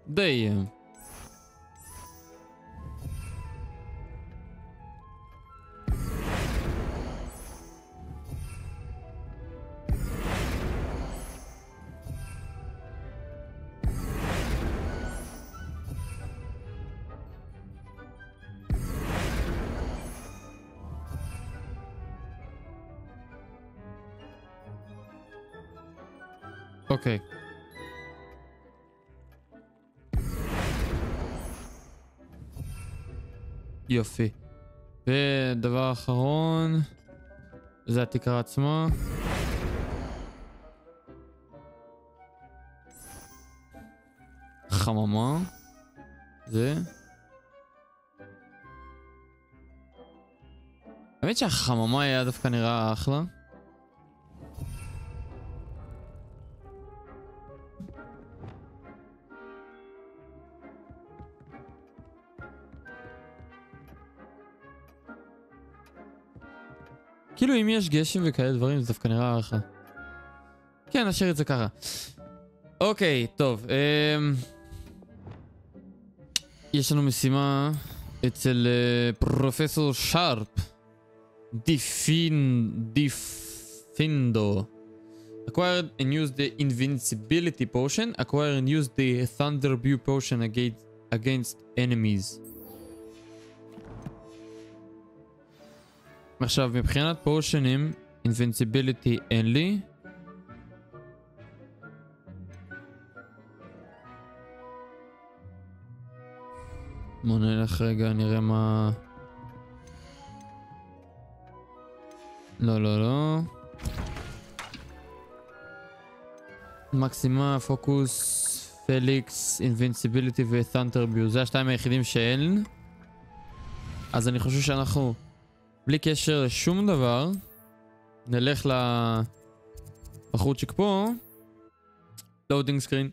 די. אוקיי. יופי. ודבר אחרון, זה התקרה עצמה. חממה. זה. האמת שהחממה היה דווקא נראה אחלה. כאילו אם יש גשם וכאלה דברים זה דווקא נראה אחלה. כן, נשאיר את זה ככה. אוקיי, טוב. יש לנו משימה אצל פרופסור שרפ. דיפינדו. Acquired and use the invincibility potion. Acquire and use the thunder brew potion against enemies. עכשיו, מבחינת פושנים, invincibility אין לי. בוא נלך רגע, נראה מה... לא. מקסימה, פוקוס, פליקס, invincibility ו-thunder brew. זה השתיים היחידים שאין. אז אני חושב שאנחנו בלי קשר לשום דבר, נלך בחורצ'יק פה, לואודינג סקרין,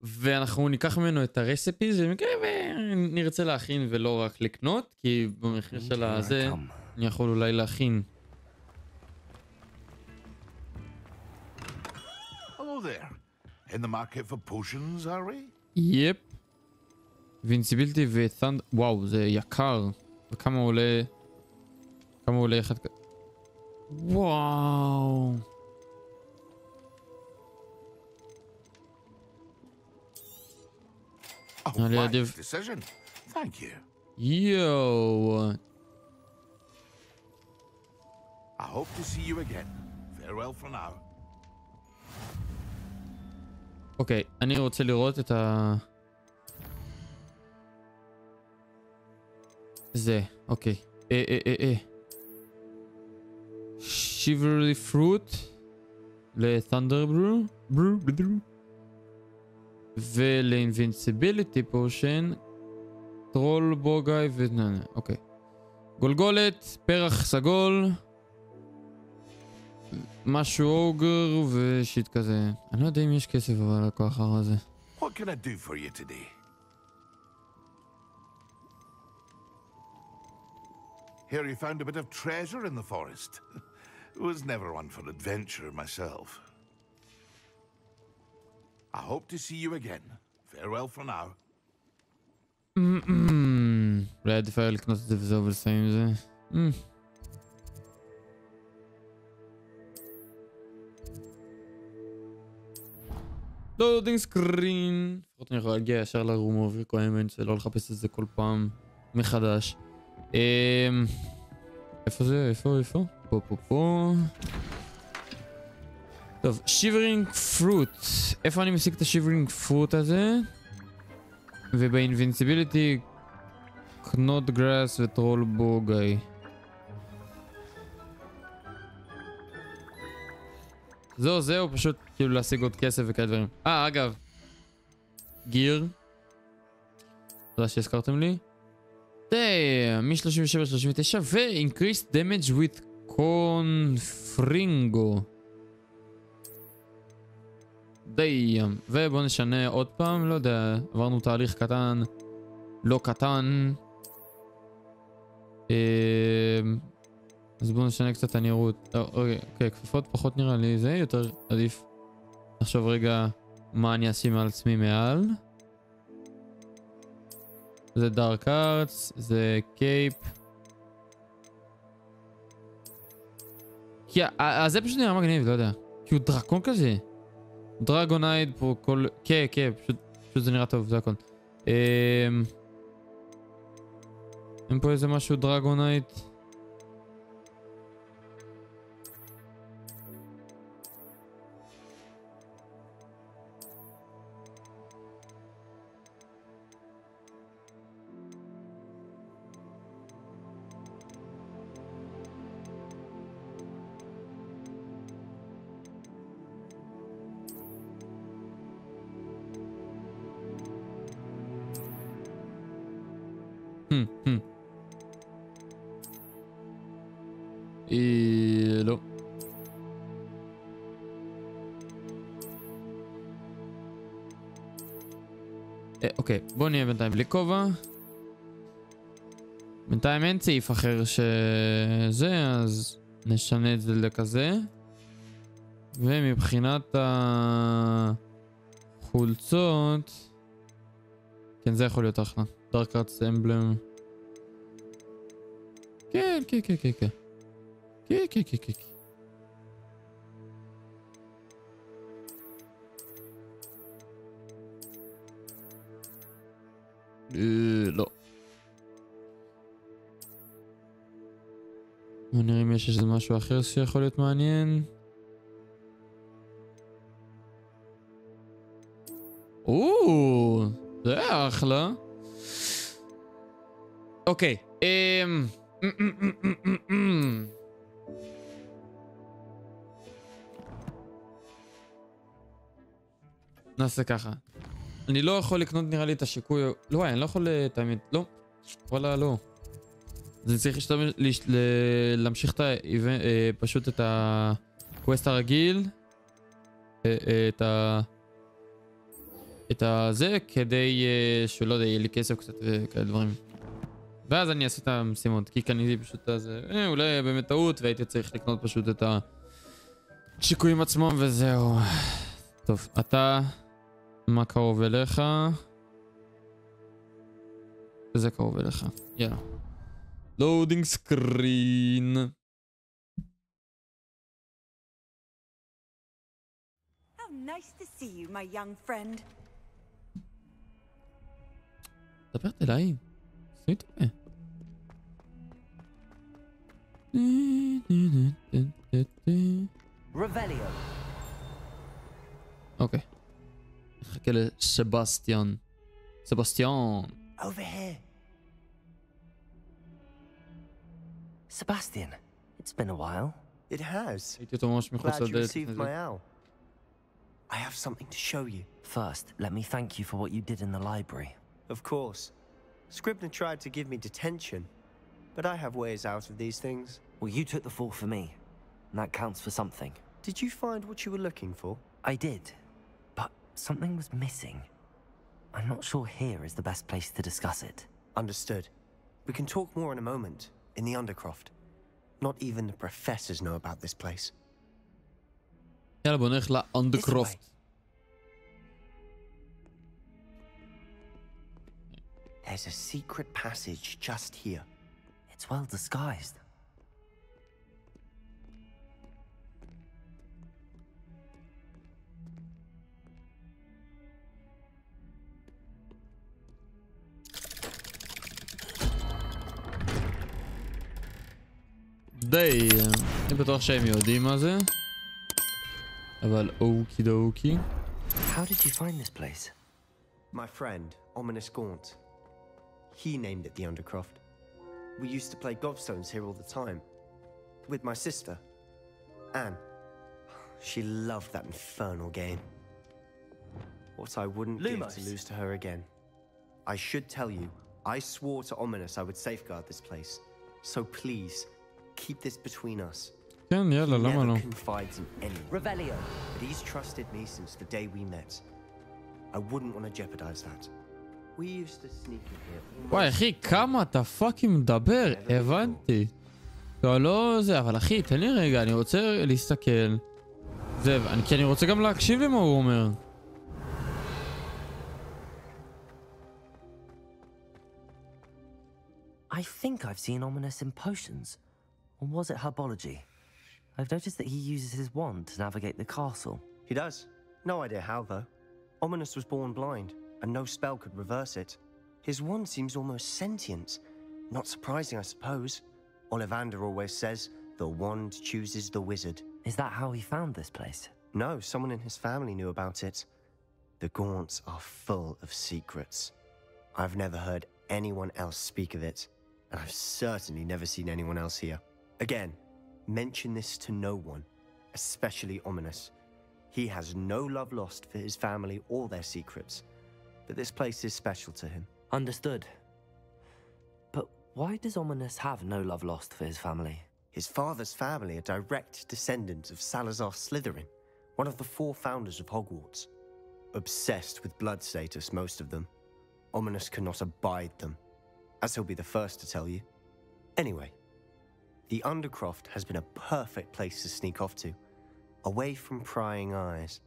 ואנחנו ניקח ממנו את הרסיפיז, ונרצה להכין ולא רק לקנות, כי במחיר של הזה, אני יכול אולי להכין. Hello there. In the market for potions, are we? יפ. וינסיביליטי ות'אנד... וואו, זה יקר. וכמה עולה... כמה עולה אחד... וואו. Oh, wise decision. Thank you. יואו. I hope to see you again. Farewell for now. אוקיי, אני רוצה לראות את ה... זה, אוקיי. שיברי פרוט לת'נדר ברו ולאינבינסיביליטי פושן טרול בוגאי וננה, אוקיי. גולגולת, פרח סגול, משהו אוגר ושיט כזה. אני לא יודע אם יש כסף אבל הכוח הזה. What can I do for you today? Here you found a bit of treasure in the forest. Was never one for adventure myself. I hope to see you again. Farewell for now. אולי עדיף היה לקנות את זה וזהו ולסיים עם זה. לואודינג סקרין. לפחות אני יכול להגיע ישר לרום אוף ריקוויירמנטס ולא לחפש את זה כל פעם מחדש. איפה זה? איפה? פה. טוב, שיברינג פרוט. איפה אני משיג את השיברינג פרוט הזה? ובאינבינסיביליטי קנות גראס וטרול בוגאי. זהו, פשוט כאילו להשיג עוד כסף וכאלה דברים. אגב. גיר. תודה שהזכרתם לי. מ-37-39 ו-increased damage with confringo. דיים. ובואו נשנה עוד פעם, לא יודע, עברנו תהליך קטן, לא קטן. אז בואו נשנה קצת הנראות. אוקיי, כפפות פחות נראה לי, זה יותר עדיף. נחשוב רגע מה אני אשים על עצמי מעל. זה דארק ארטס, זה קייפ. אז זה פשוט נראה מגניב, לא יודע. כי הוא דרקון כזה. דרגונייד פה כל... כן, פשוט זה נראה טוב, זה הכל. אין פה איזה משהו דרגונייד. לא. אוקיי, בוא נהיה בינתיים בלי כובע. בינתיים אין סעיף אחר שזה, אז נשנה את זה לכזה. ומבחינת החולצות, כן, זה יכול להיות אחלה. דארק ארטס אמבלם. כן. לא. בוא נראה אם יש איזה משהו אחר שיכול להיות מעניין. זה אחלה. אוקיי. נעשה ככה. אני לא יכול לקנות נראה לי את השיקוי... לא, אני לא יכול... תאמין, לא. וואלה, לא. אז אני צריך להמשיך פשוט את הקווסט הרגיל, את הזה, כדי שלא יודע, יהיה לי כסף קצת וכאלה דברים. ואז אני אעשה את המשימות, כי קניתי פשוט הזה, אולי באמת טעות, והייתי צריך לקנות פשוט את השיקויים עצמם וזהו. טוב, אתה, מה קרוב אליך? וזה קרוב אליך, יאללה. לואודינג סקרין. How nice to see you, my young friend. דברת אליי. עשוי טובה. Revelio. אוקיי. נחכה לסבסטיאן. סבסטיאן. Over here. Sebastian, it's been a while. It has. הייתי אותו ממש מחוץ Glad you לדלת. received my owl. I have something to show you. First, let me thank you for what you did in the library. Of course. Scribner tried to give me detention, but I have ways out of these things. Well, you took the fall for me, and that counts for something. Did you find what you were looking for? I did, but something was missing. I'm not sure here is the best place to discuss it. Understood. We can talk more in a moment, in the Undercroft. Not even the professors know about this place. יאללה, בוא נלך לאנדרקרופט. There's a secret passage just here. It's well disguised. די, אני בטוח שהם יודעים מה זה. אבל אוקי דוקי. How did you find this place? My friend, Ominous Gaunt. He named it the Undercroft. We used to play gobstones here all the time. With my sister, Anne. She loved that infernal game. What I wouldn't give to lose to her again. I should tell you, I swore to Ominous I would safeguard this place. So please, keep this between us. כן, יאללה, למה לא? He never confides in anyone. Revelio. But he's trusted me since the day we met. I wouldn't want to jeopardize that. We used to sneak in here. וואי, אחי, כמה אתה פאקינג מדבר? הבנתי. לא זה, אבל אחי, תן לי רגע, אני רוצה להסתכל. זה, כי אני רוצה גם להקשיב למה הוא אומר. I think I've seen Ominous in potions. Or was it herbology? I've noticed that he uses his wand to navigate the castle. He does. No idea how, though. Ominous was born blind, and no spell could reverse it. His wand seems almost sentient. Not surprising, I suppose. Ollivander always says, the wand chooses the wizard. Is that how he found this place? No, someone in his family knew about it. The Gaunts are full of secrets. I've never heard anyone else speak of it, and I've certainly never seen anyone else here. Again, mention this to no one, especially Ominous. He has no love lost for his family or their secrets, but this place is special to him. Understood. But why does Ominous have no love lost for his family? His father's family are direct descendants of Salazar Slytherin, one of the 4 founders of Hogwarts. Obsessed with blood status, most of them. Ominous cannot abide them, as he'll be the first to tell you. Anyway, the Undercroft has been a perfect place to sneak off to, away from prying eyes,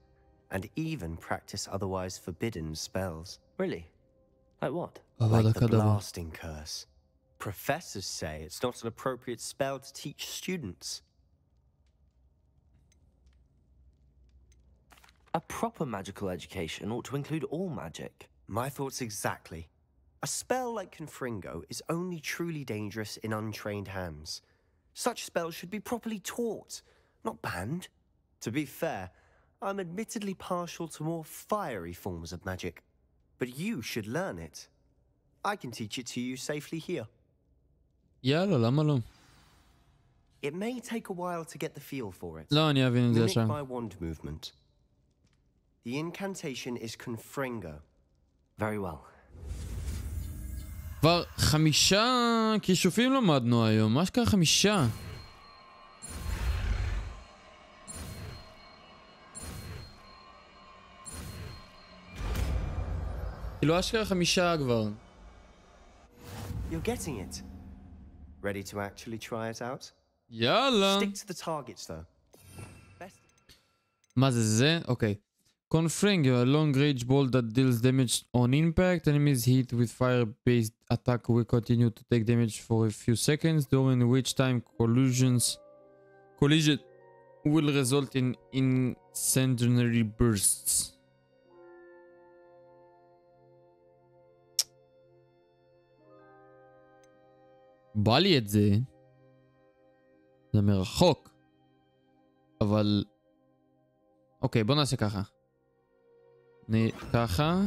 and even practice otherwise forbidden spells. Really? Like what? Like the blasting curse. Professors say it's not an appropriate spell to teach students. A proper magical education ought to include all magic. My thoughts exactly. A spell like Confringo is only truly dangerous in untrained hands. Such spells should be properly taught, not banned. To be fair, I'm admittedly partial to more fiery forms of magic, but you should learn it. I can teach it to you safely here. יאללה, למה לא? It may take a while to get the feel for it. לא, אני אבין את זה שם. Mimic my wand movement. The incantation is Confringo. Very well. כבר 5 כישופים למדנו היום, מה שקרה 5? כאילו אשכרה 5 כבר. You're getting it. Ready to actually try it out? יאללה. Stick to the targets though. מה זה? אוקיי. Confring a long range ball that deals damage on impact. Enemies hit with fire-based attack will continue to take damage for a few seconds, during which time collision will result in incendiary bursts. בא לי את זה. זה מרחוק. אבל... אוקיי, בוא נעשה ככה. ככה.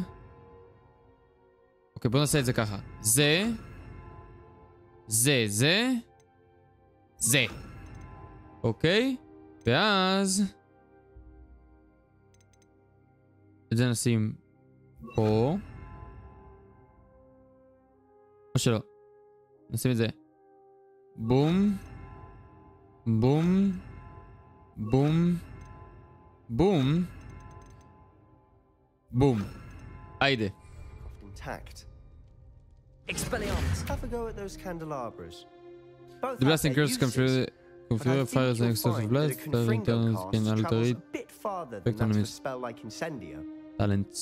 אוקיי, בוא נעשה את זה ככה. זה. אוקיי? ואז... את זה נשים פה. או שלא. נשים את זה. בום. בום. בום. בום. בום. היידה. Intact. Expelliarmus. Have a go at those candelabras. Both The blasting have their curse uses, configure but I fires think and you'll explosive find blast. that a Confringo Talents can cast alter travels it. a bit farther Effect than that of a enemies. spell like Incendio. Talents.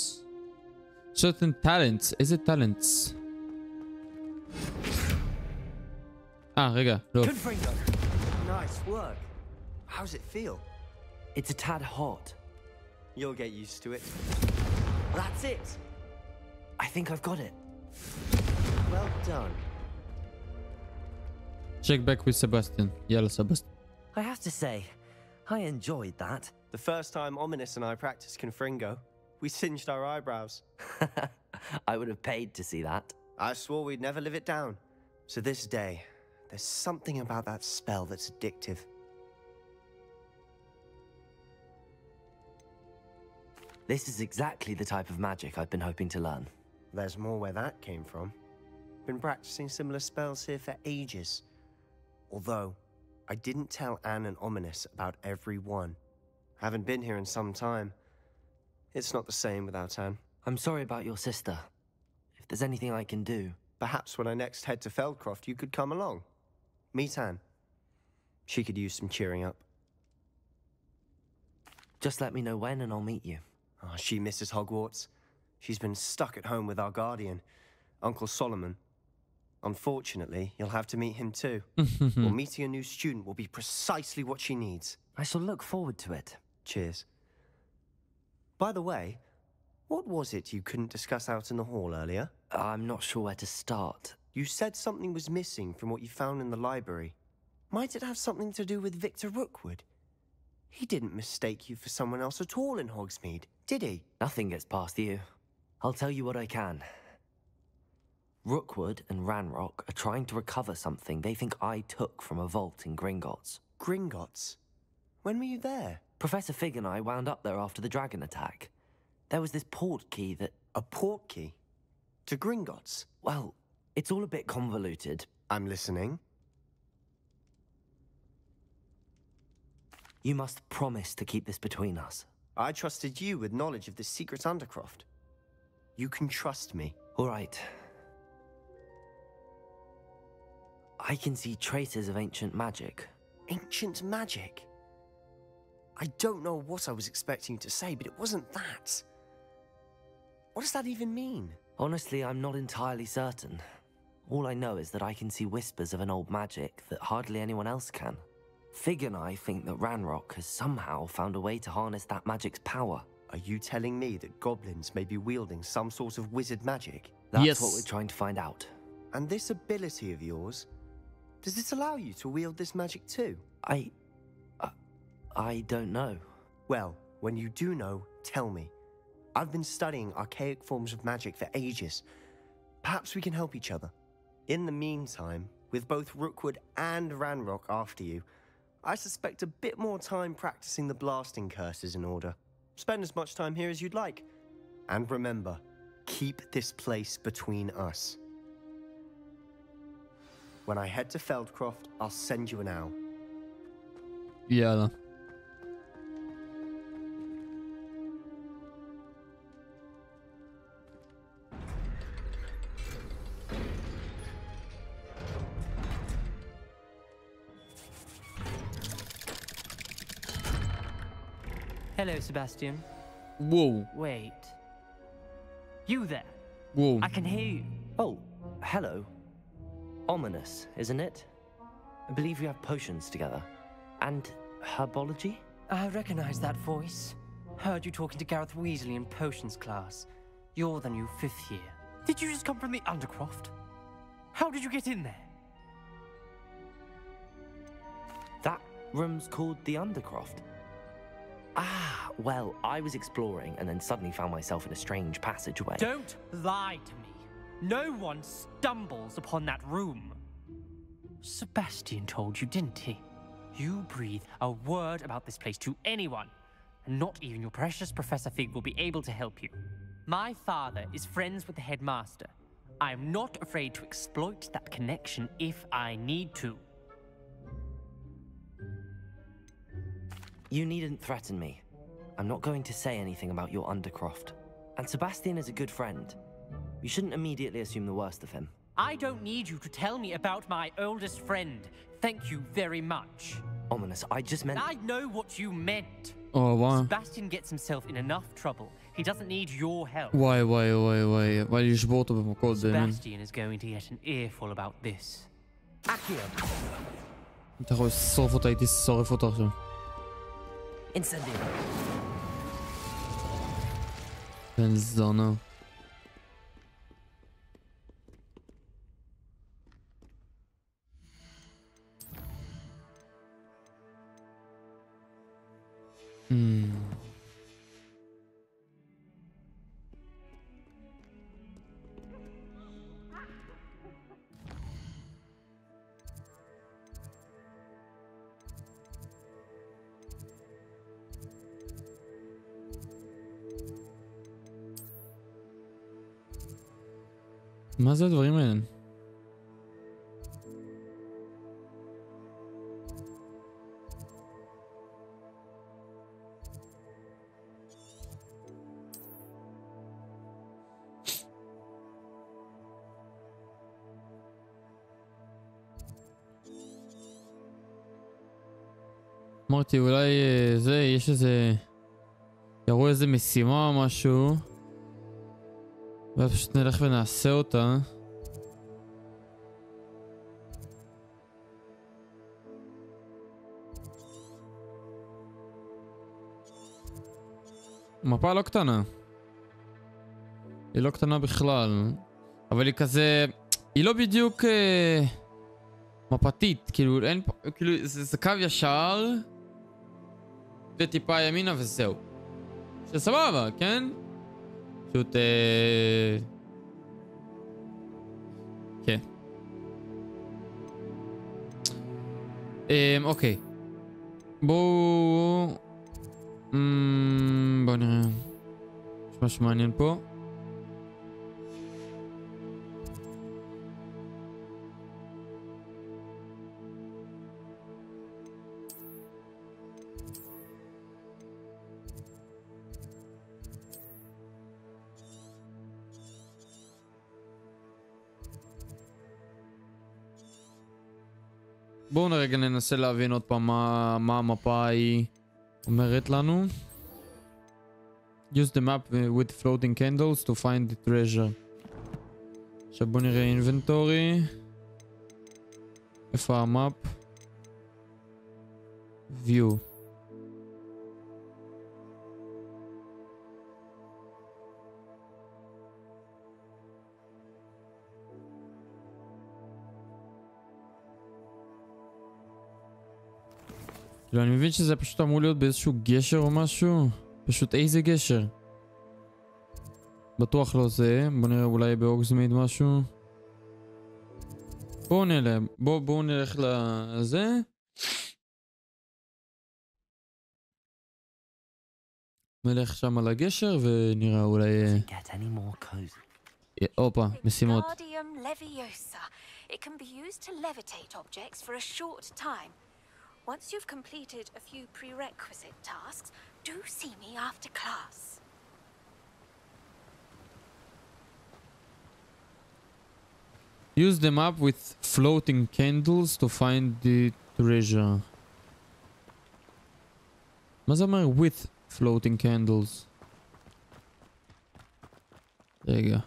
Certain talents. איזה talents? רגע, לא. Confringo. Nice work. How's it feel? It's a tad hot. You'll get used to it. That's it. I think I've got it. Well done. Check back with Sebastian. יאללה, Sebastian. I have to say, I enjoyed that. The first time Ominous and I practiced Confringo, we singed our eyebrows. I would have paid to see that. I swore we'd never live it down. So this day, there's something about that spell that's addictive. This is exactly the type of magic I've been hoping to learn. There's more where that came from. Been practicing similar spells here for ages. Although, I didn't tell Anne and Ominous about every one. Haven't been here in some time. It's not the same without Anne. I'm sorry about your sister. If there's anything I can do... Perhaps when I next head to Feldcroft, you could come along. Meet Anne. She could use some cheering up. Just let me know when and I'll meet you. Oh, she misses Hogwarts. She's been stuck at home with our guardian, Uncle Solomon. Unfortunately, you'll have to meet him too. Well, meeting a new student will be precisely what she needs. I shall look forward to it. Cheers. By the way, what was it you couldn't discuss out in the hall earlier? I'm not sure where to start. You said something was missing from what you found in the library. Might it have something to do with Victor Rookwood? He didn't mistake you for someone else at all in Hogsmeade, did he? Nothing gets past you. I'll tell you what I can. Rookwood and Ranrock are trying to recover something they think I took from a vault in Gringotts. Gringotts? When were you there? Professor Fig and I wound up there after the dragon attack. There was this port key that... A port key? To Gringotts? Well, it's all a bit convoluted. I'm listening. You must promise to keep this between us. I trusted you with knowledge of the secret Undercroft. You can trust me. All right. I can see traces of ancient magic. Ancient magic? I don't know what I was expecting to say, but it wasn't that. What does that even mean? Honestly, I'm not entirely certain. All I know is that I can see whispers of an old magic that hardly anyone else can. Fig and I think that Ranrock has somehow found a way to harness that magic's power. Are you telling me that goblins may be wielding some sort of wizard magic? That's what we're trying to find out. And this ability of yours, does it allow you to wield this magic too? I don't know. Well, when you do know, tell me. I've been studying archaic forms of magic for ages. Perhaps we can help each other. In the meantime, with both Rookwood and Ranrock after you, I suspect a bit more time practicing the blasting curses in order. Spend as much time here as you'd like. And remember, keep this place between us. When I head to Feldcroft, I'll send you an owl. יאללה. Hello, Sebastian. Whoa. Wait. You there? Whoa. I can hear you. Oh, hello. Ominous, isn't it? I believe we have potions together. And herbology? I recognize that voice. Heard you talking to Gareth Weasley in potions class. You're the new 5th year. Did you just come from the Undercroft? How did you get in there? That room's called the Undercroft. Ah, well, I was exploring and then suddenly found myself in a strange passageway. Don't lie to me. No one stumbles upon that room. Sebastian told you, didn't he? You breathe a word about this place to anyone, and not even your precious Professor Fig will be able to help you. My father is friends with the headmaster. I am not afraid to exploit that connection if I need to. You needn't threaten me. I'm not going to say anything about your Undercroft. And Sebastian is a good friend. You shouldn't immediately assume the worst of him. I don't need you to tell me about my oldest friend. Thank you very much. Ominous, I just meant... I know what you meant. Oh, wow. Sebastian gets himself in enough trouble. He doesn't need your help. Why? לשבור אותו במכות, באמת. Sebastian is going to get an earful about this. Accio. אתה יכול לשרוף אותה, הייתי שורף אותה עכשיו. Incendio. בן זונה. מה זה הדברים האלה? אמרתי אולי זה, יש איזה... יראו איזה משימה או משהו ופשוט נלך ונעשה אותה. מפה לא קטנה. היא לא קטנה בכלל. אבל היא כזה... היא לא בדיוק... מפתית. כאילו, אין... כאילו, זה קו ישר. וטיפה ימינה וזהו. שסבבה, כן? פשוט... כן. אוקיי. בואו נראה. יש משהו מעניין פה. בואו רגע ננסה להבין עוד פעם מה המפה היא אומרת לנו. Use the map with floating candles to find the treasure. עכשיו בואו נראה inventory. איפה המאפ? view. כאילו אני מבין שזה פשוט אמור להיות באיזשהו גשר או משהו. פשוט איזה גשר? בטוח לא זה. בוא נראה אולי באוגזמיד משהו. בואו נלך לזה. נלך שם על הגשר ונראה אולי... הופה, משימות. It can be used to levitate objects for a short time. Once you've completed a few prerequisite tasks, do see me after class. Use the map with floating candles to find the treasure. מה זה אומר with floating candles? רגע.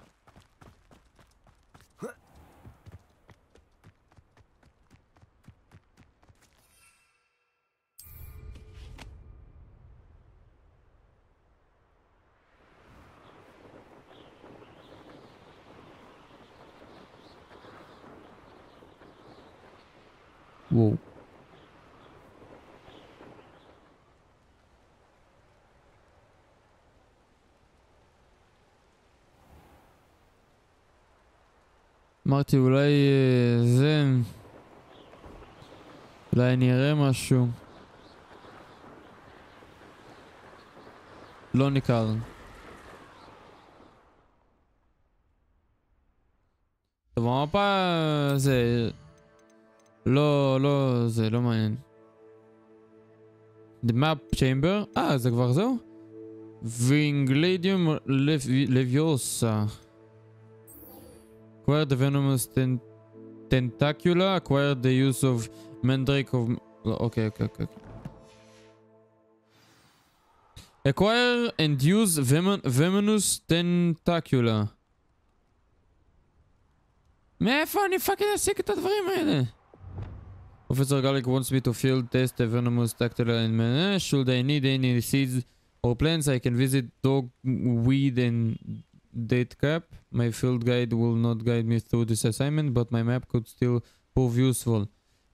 וואו. אמרתי אולי זה... אולי נראה משהו. לא ניכר. טוב, המפה זה... לא, זה לא מעניין. The map chamber. זה כבר זהו? Wingardium Leviosa. Acquire the venomous tentacula. Acquire the use of mandrake of... Okay. Acquire and use venomous tentacula. מאיפה אני פאקינג אסיק את הדברים האלה? Professor Garlic wants me to field test the venomous tactile in man. Should I need any seeds or plants, I can visit Dogweed and Date Cap. My field guide will not guide me through this assignment, but my map could still prove useful.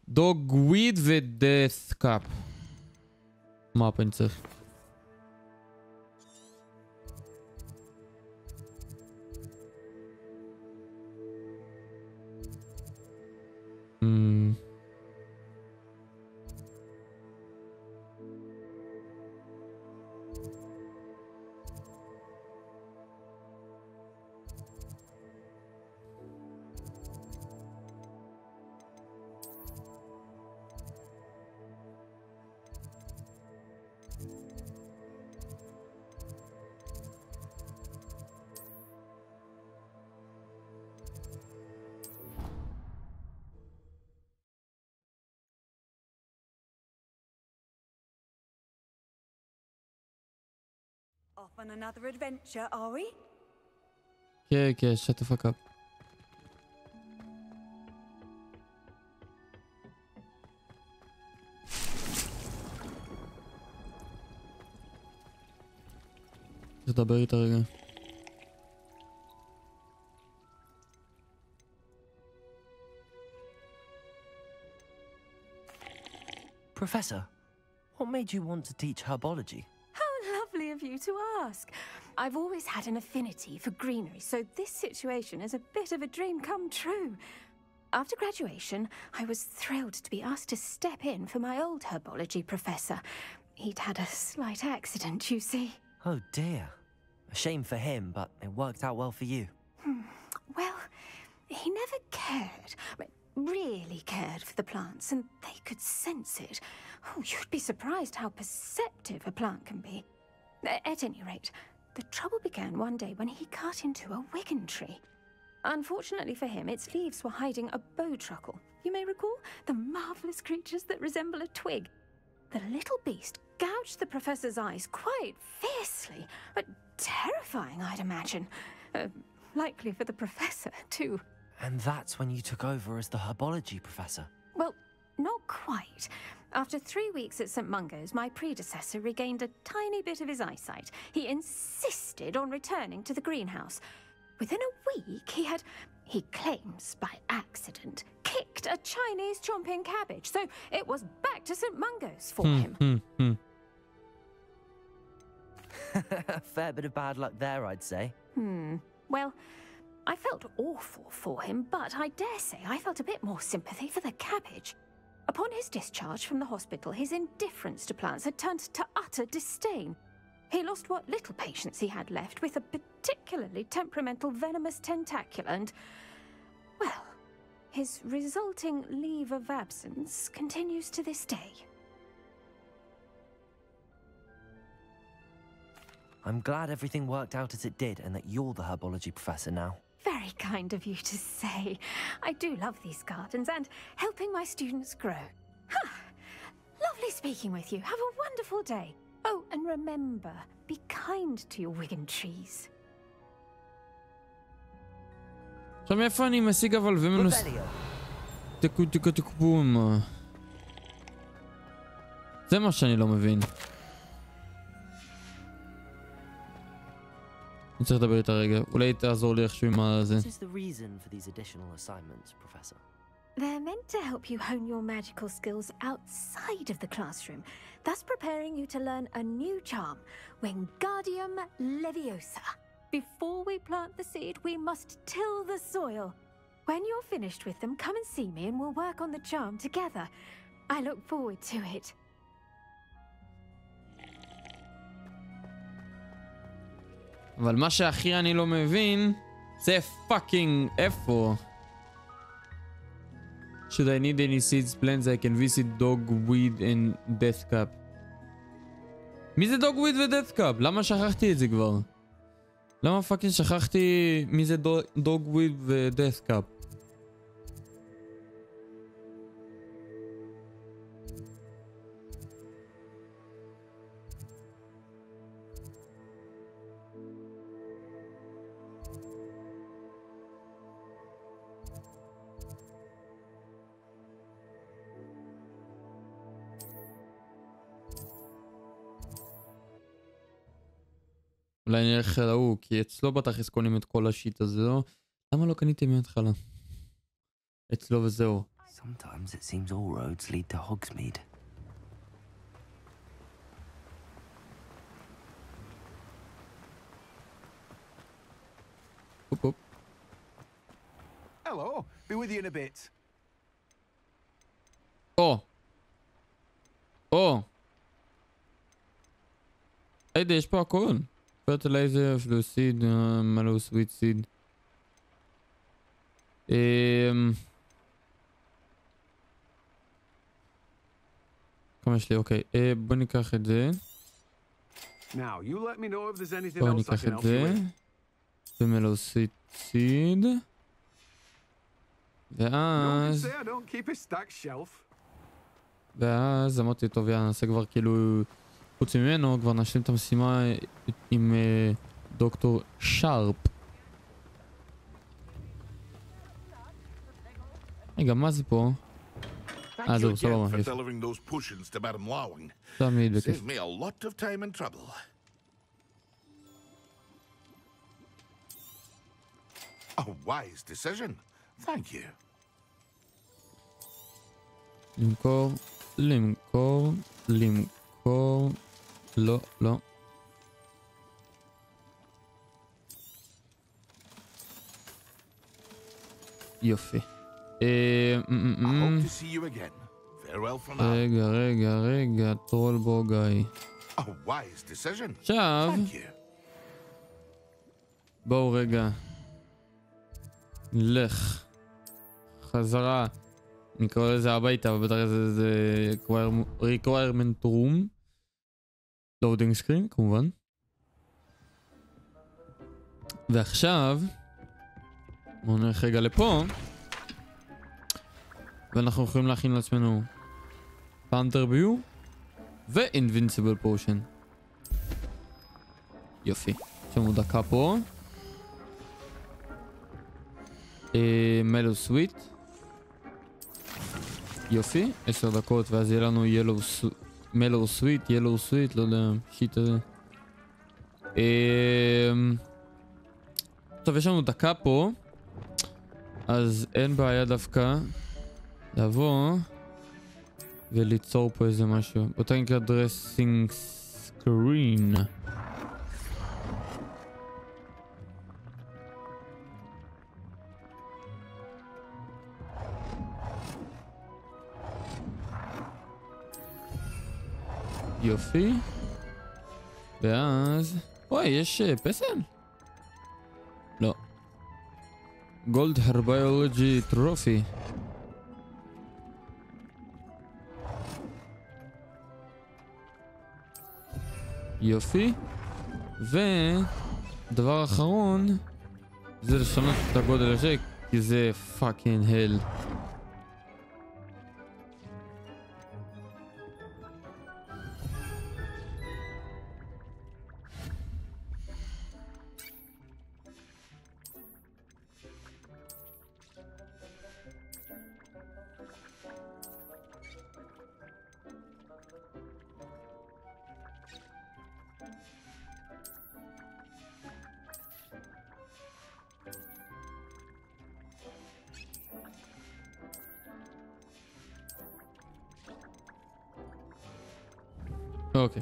Dogweed ו-Death Cap. מה אני צריך? Off on another adventure, are we? Okay, shut the fuck up. תדבר איתה רגע. Professor, what made you want to teach herbology? Lovely of you to ask. I've always had an affinity for greenery, so this situation is a bit of a dream come true. After graduation, I was thrilled to be asked to step in for my old herbology professor. He'd had a slight accident, you see. Oh dear. A shame for him, but it worked out well for you. Well, he never cared, really cared for the plants, and they could sense it. Oh, you'd be surprised how perceptive a plant can be. At any rate, the trouble began one day when he cut into a wigan tree. Unfortunately for him, its leaves were hiding a bowtruckle. You may recall the marvellous creatures that resemble a twig. The little beast gouged the professor's eyes quite fiercely, but terrifying, I'd imagine. Likely for the professor, too. And that's when you took over as the herbology professor? Well, not quite. After 3 weeks at St. Mungo's, my predecessor regained a tiny bit of his eyesight. He insisted on returning to the greenhouse. Within a week, he claims by accident, kicked a Chinese chomping cabbage. So it was back to St. Mungo's for him. A fair bit of bad luck there, I'd say. Well, I felt awful for him, but I dare say I felt a bit more sympathy for the cabbage. Upon his discharge from the hospital, his indifference to plants had turned to utter disdain. He lost what little patience he had left with a particularly temperamental venomous tentacula and, well, His resulting leave of absence continues to this day. I'm glad everything worked out as it did and that you're the herbology professor now. Very kind of you to say. I do love these gardens and helping my students grow. Lovely speaking with you. Have a wonderful day. Oh, and remember, be kind to your Wigan trees. עכשיו מאיפה אני משיג אבל ומנוס... תקבום. זה מה שאני לא מבין. אני צריך לדבר איתה רגע. אולי תעזור לי איכשהו עם הזה. What is the reason for these additional assignments, Professor? They're meant to help you hone your magical skills outside of the classroom, thus preparing you to learn a new charm, Wingardium Leviosa. Before we plant the seed, we must till the soil. When you're finished with them, come and see me and we'll work on the charm together. I look forward to it. אבל מה שהכי אני לא מבין זה פאקינג איפה. Should I need any seeds plants I can visit Dogweed and Deathcap. מי זה Dogweed ו-Deathcap? למה שכחתי את זה כבר? למה פאקינג שכחתי מי זה Dogweed ו-Deathcap? אולי אני אלך להוא, כי אצלו בתכלס קונים את כל השיט הזה, לא? למה לא קניתי מההתחלה? אצלו וזהו. Sometimes it seems all roads lead to Hogsmeade. הופ. Hello, be with you in a bit. היידה, יש פה הכל. פרטלייזר, פלוסיד, מלו סוויט סיד. כמה יש לי? אוקיי. בוא ניקח את זה. בוא ניקח את זה. ומלו סוויט סיד. ואז אמרתי טוב יאללה נעשה כבר כאילו חוץ ממנו כבר נשלים את המשימה עם דוקטור שרפ. רגע מה זה פה? זהו סבבה. תמיד בכיף. A wise decision. Thank you. למכור. לא. יופי. רגע, טרול בוגאי. עכשיו. בואו רגע. לך. חזרה. נקרא לזה הביתה, אבל בטח זה requirement room. loading screen, כמובן. ועכשיו, בואו נלך רגע לפה. ואנחנו יכולים להכין לעצמנו Thunder View ו-Invincible Potion. יופי. יש לנו דקה פה. מלו סוויט. יופי, 10 דקות ואז יהיה לנו מלו סוויט, ילו סוויט, לא יודע, שיט הזה. טוב, יש לנו דקה פה, אז אין בעיה דווקא לבוא וליצור פה איזה משהו. אותה נקרא dressing screen. יופי. ואז... אוי, יש פסל? לא. גולד הרביולוגי טרופי. יופי. ודבר אחרון זה לשנות את הגודל הזה, כי זה פאקינג הל. אוקיי.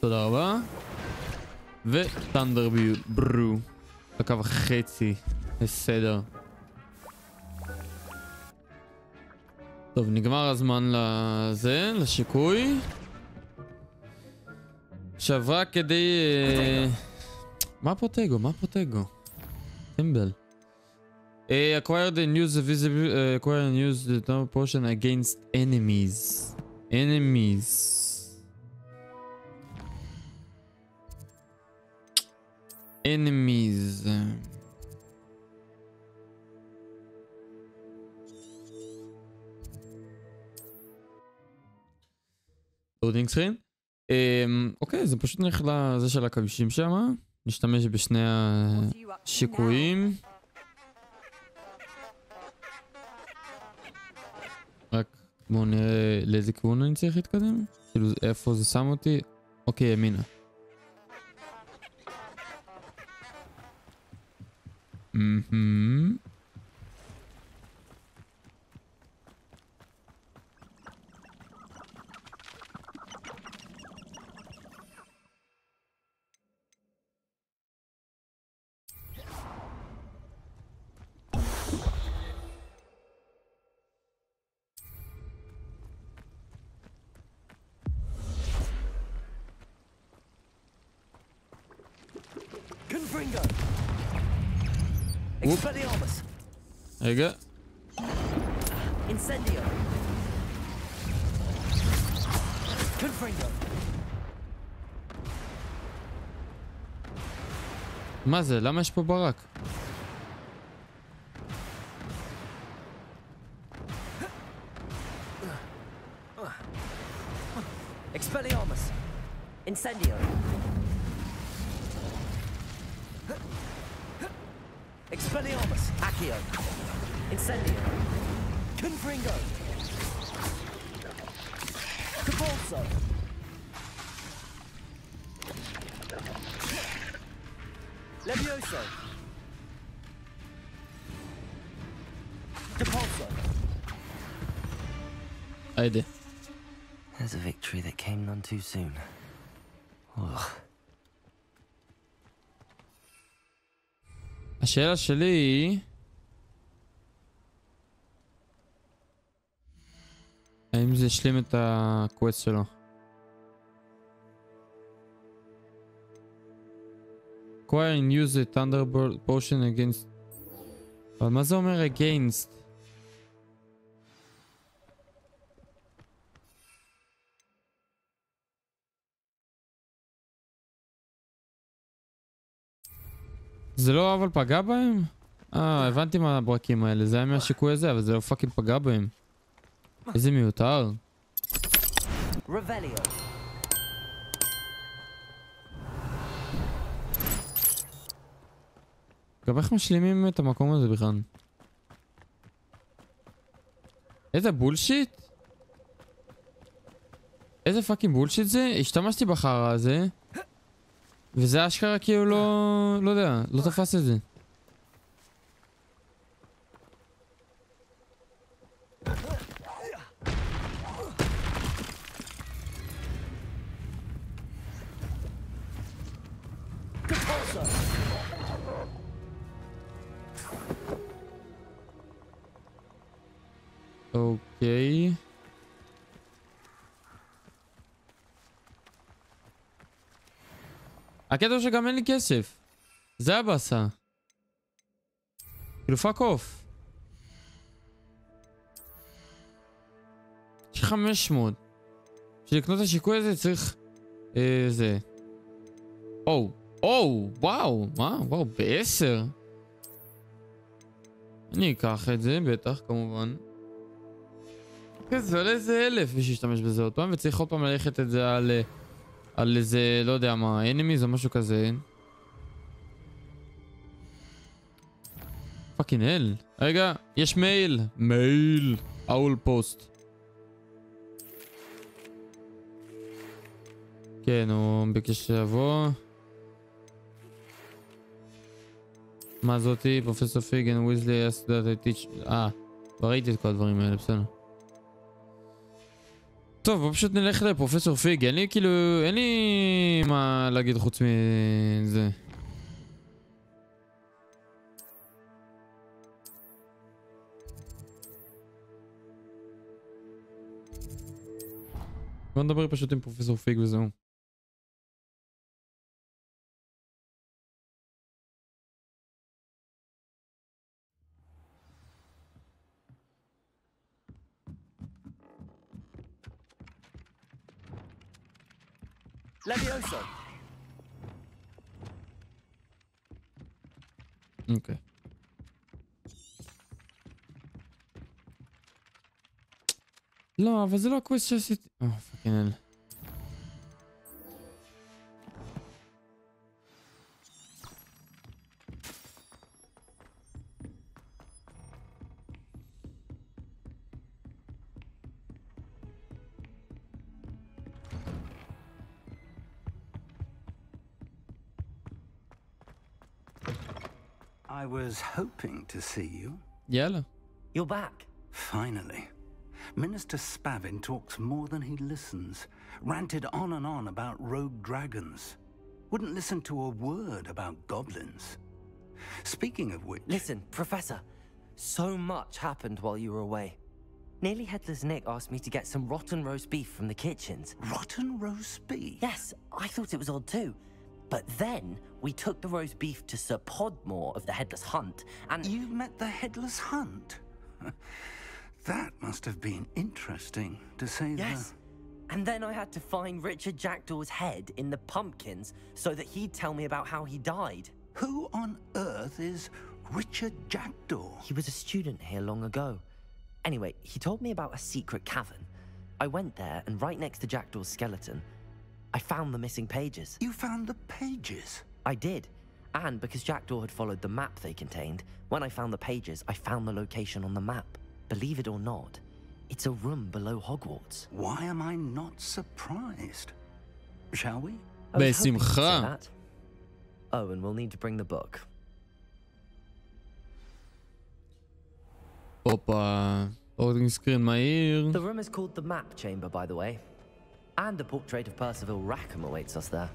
תודה רבה. וטנדר ברו. דקה וחצי. בסדר. טוב, נגמר הזמן לזה, לשיקוי. עכשיו רק כדי... מה פרוטגו? מה פרוטגו? טמבל. Acquire and use the visible acquire and use the normal potion against enemies. Enemies. loading screen. אוקיי, זה פשוט נלך לזה של הכבישים שם. נשתמש בשני השיקויים. רק בואו נראה לאיזה כיוון אני צריך להתקדם. כאילו איפה זה שם אותי. אוקיי, ימינה. רגע. מה זה? למה יש פה ברק? Expelliarmus. Incendio. Expelliarmus. Accio. Incendio. Confringo. Cabolso. Levioso. Depulso. Haydi. There's a victory that came none too soon. Ugh. השאלה שלי היא... האם זה ישלים את הקווסט שלו? Acquire and use the Thunderbolt potion against... אבל מה זה אומר against? זה לא אבל פגע בהם? הבנתי מה הברקים האלה, זה היה מהשיקוי הזה, אבל זה לא פאקינג פגע בהם. איזה מיותר. גם איך משלימים את המקום הזה בכלל? איזה בולשיט? איזה פאקינג בולשיט זה? השתמשתי בחרא הזה וזה אשכרה כאילו לא יודע, לא תפס את זה. אוקיי. הקטע הוא שגם אין לי כסף. זה הבאסה. כאילו פאק אוף. יש 500. בשביל לקנות את השיקוי הזה צריך... זה. וואו, מה? וואו, ב10. אני אקח את זה, בטח, כמובן. זה עולה איזה 1,000 בשביל להשתמש בזה עוד פעם, וצריך עוד פעם ללכת את זה על איזה, לא יודע מה, אנימיז או משהו כזה. פאקינג הל. רגע, יש מייל. מייל. אול פוסט. כן, הוא ביקש שיבוא. מה זאתי? פרופסור פיגן, וויזלי, אסדרת, טיץ'... ראיתי את כל הדברים האלה, בסדר. טוב, בוא פשוט נלך לפרופסור פיג. אין לי מה להגיד חוץ מזה. בוא נדבר פשוט עם פרופסור פיג וזהו. Levioso. אוקיי. לא, אבל זה לא הקוויסט שעשיתי. פאקינג הל. I was hoping to see you. Yalla. You're back. Finally. Minister Spavin talks more than he listens. Ranted on and on about rogue dragons. Wouldn't listen to a word about goblins. Speaking of which... Listen, Professor. So much happened while you were away. Nearly Headless Nick asked me to get some rotten roast beef from the kitchens. Rotten roast beef? Yes, I thought it was odd too. But then we took the roast beef to Sir Podmore of the Headless Hunt, and... You met the Headless Hunt? That must have been interesting, to say the... Yes. And then I had to find Richard Jackdaw's head in the pumpkins so that he'd tell me about how he died. Who on earth is Richard Jackdaw? He was a student here long ago. Anyway, he told me about a secret cavern. I went there, and right next to Jackdaw's skeleton, I found the missing pages. You found the pages? I did. And because Jackdaw had followed the map they contained, when I found the pages, I found the location on the map. Believe it or not, it's a room below Hogwarts. Why am I not surprised? Shall we? בשמחה. Oh, and we'll need to bring the book. Opa. Loading screen מהיר. The room is called the Map Chamber, by the way. And a portrait of Percival Rackham awaits us there.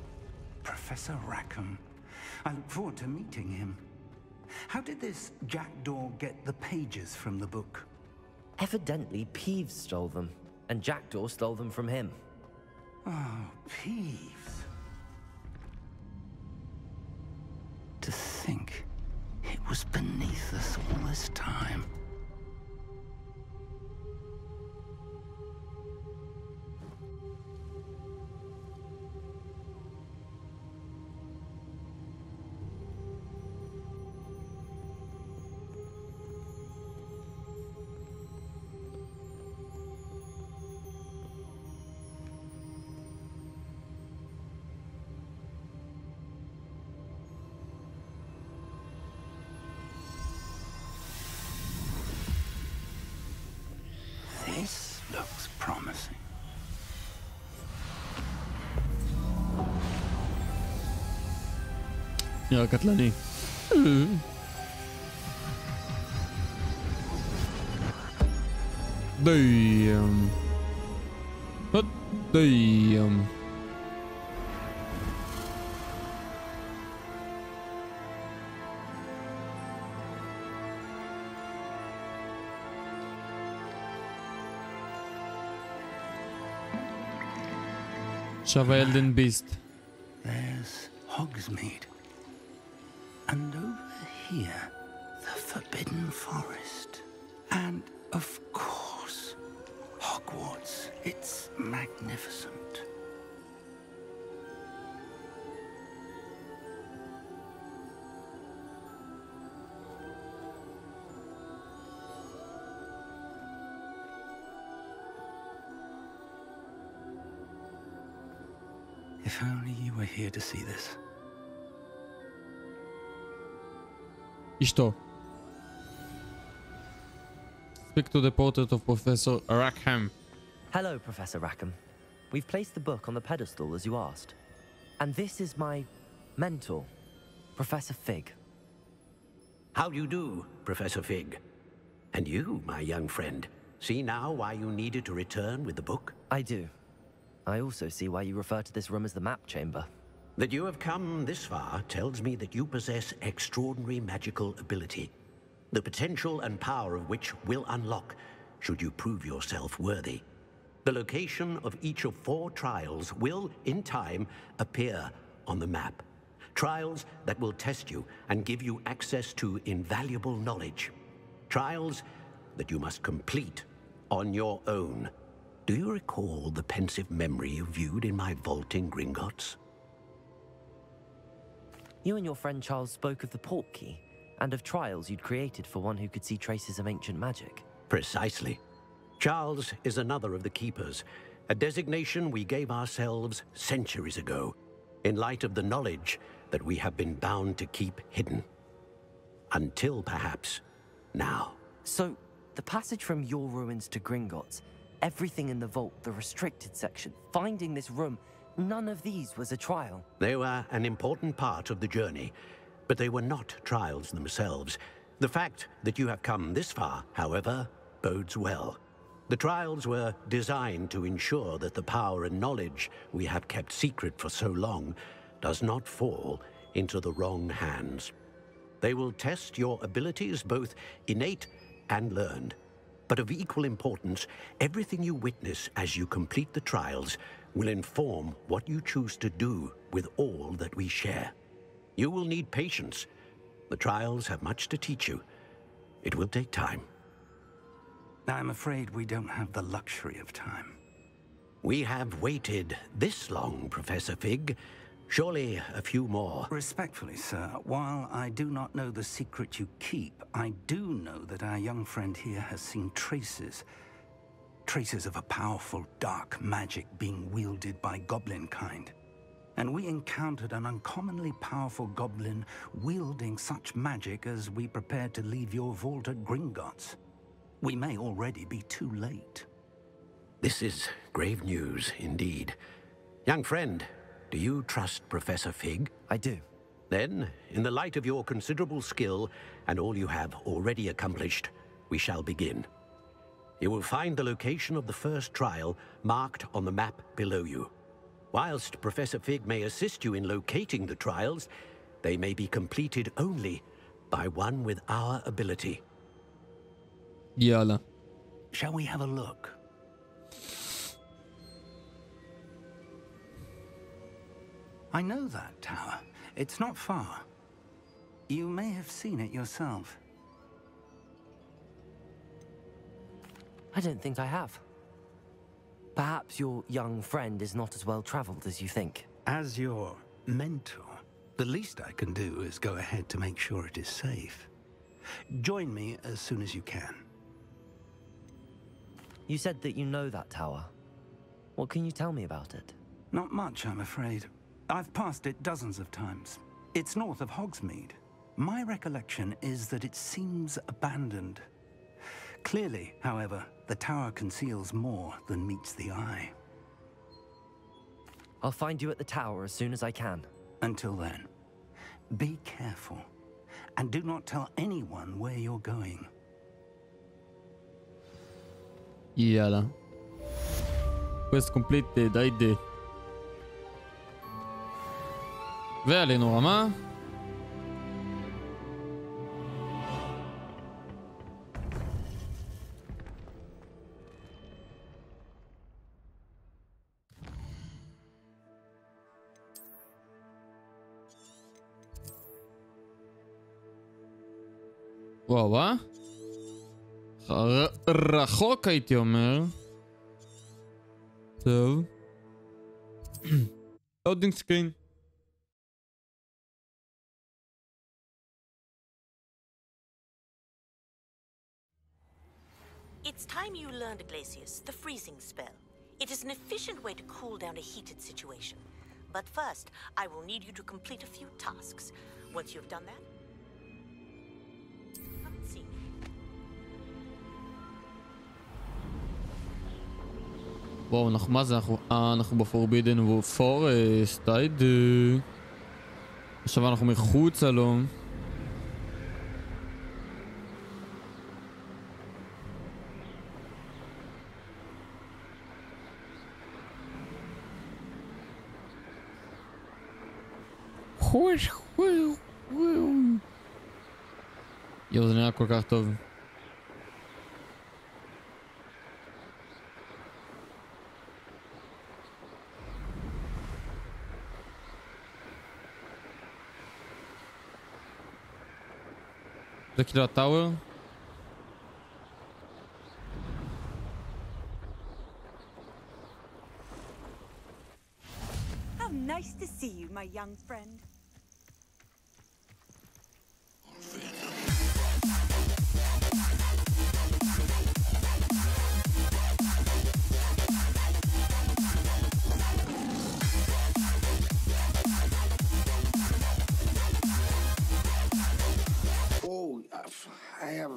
Professor Rackham. I look forward to meeting him. How did this Jackdaw get the pages from the book? Evidently, Peeves stole them, and Jackdaw stole them from him. Oh, Peeves. To think it was beneath us all this time. This looks promising. נראה קטלני. דיים. דיים. עכשיו הילדן ביסט. There's Hogsmeade. And over here, the Forbidden Forest. And, of course, Hogwarts. It's magnificent. If only you were here to see this. אשתו. Speak to the portrait of Professor Rackham. Hello, Professor Rackham. We've placed the book on the pedestal as you asked. And this is my mentor, Professor Fig. How do you do, Professor Fig? And you, my young friend, see now why you needed to return with the book? I do. I also see why you refer to this room as the map chamber. That you have come this far tells me that you possess extraordinary magical ability, the potential and power of which will unlock should you prove yourself worthy. The location of each of 4 trials will, in time, appear on the map. Trials that will test you and give you access to invaluable knowledge. Trials that you must complete on your own. Do you recall the pensive memory you viewed in my vault in Gringotts? You and your friend Charles spoke of the port key, and of trials you'd created for one who could see traces of ancient magic. Precisely. Charles is another of the Keepers, a designation we gave ourselves centuries ago, in light of the knowledge that we have been bound to keep hidden. Until, perhaps, now. So, the passage from your ruins to Gringotts, everything in the vault, the restricted section, finding this room, none of these was a trial. They were an important part of the journey, but they were not trials themselves. The fact that you have come this far, however, bodes well. The trials were designed to ensure that the power and knowledge we have kept secret for so long does not fall into the wrong hands. They will test your abilities, both innate and learned. But of equal importance, everything you witness as you complete the trials will inform what you choose to do with all that we share. You will need patience. The trials have much to teach you. It will take time. I'm afraid we don't have the luxury of time. We have waited this long, Professor Fig. Surely a few more. Respectfully, sir, while I do not know the secret you keep, I do know that our young friend here has seen traces of a powerful dark magic being wielded by goblin kind. And we encountered an uncommonly powerful goblin wielding such magic as we prepared to leave your vault at Gringotts. We may already be too late. This is grave news indeed. Young friend, do you trust Professor Fig? I do. Then, in the light of your considerable skill and all you have already accomplished, we shall begin. You will find the location of the first trial marked on the map below you. Whilst Professor Fig may assist you in locating the trials, they may be completed only by one with our ability. Yalla. Shall we have a look? I know that tower. It's not far. You may have seen it yourself. I don't think I have. Perhaps your young friend is not as well traveled as you think. As your mentor, the least I can do is go ahead to make sure it is safe. Join me as soon as you can. You said that you know that tower. What can you tell me about it? Not much, I'm afraid. I've passed it dozens of times. It's north of Hogsmeade. My recollection is that it seems abandoned. Clearly, however, the tower conceals more than meets the eye. I'll find you at the tower as soon as I can. Until then, be careful, and do not tell anyone where you're going. יאללה. Quest completed, היידה. ועלינו רמה. וואו, רחוק הייתי אומר. טוב. לודינג סקרין. It's time you learned, Glacius, the freezing spell. It is an efficient way to cool down a heated situation. But first, I will need you to complete a few tasks. Once you've done that, come and see me. וואו, מה זה? אנחנו בפורבידן פורסט, היידי. עכשיו אנחנו מחוצה לו. יואו, זה נראה כל כך טוב. זה כאילו הטאוור? How nice to see you, my young friend. I have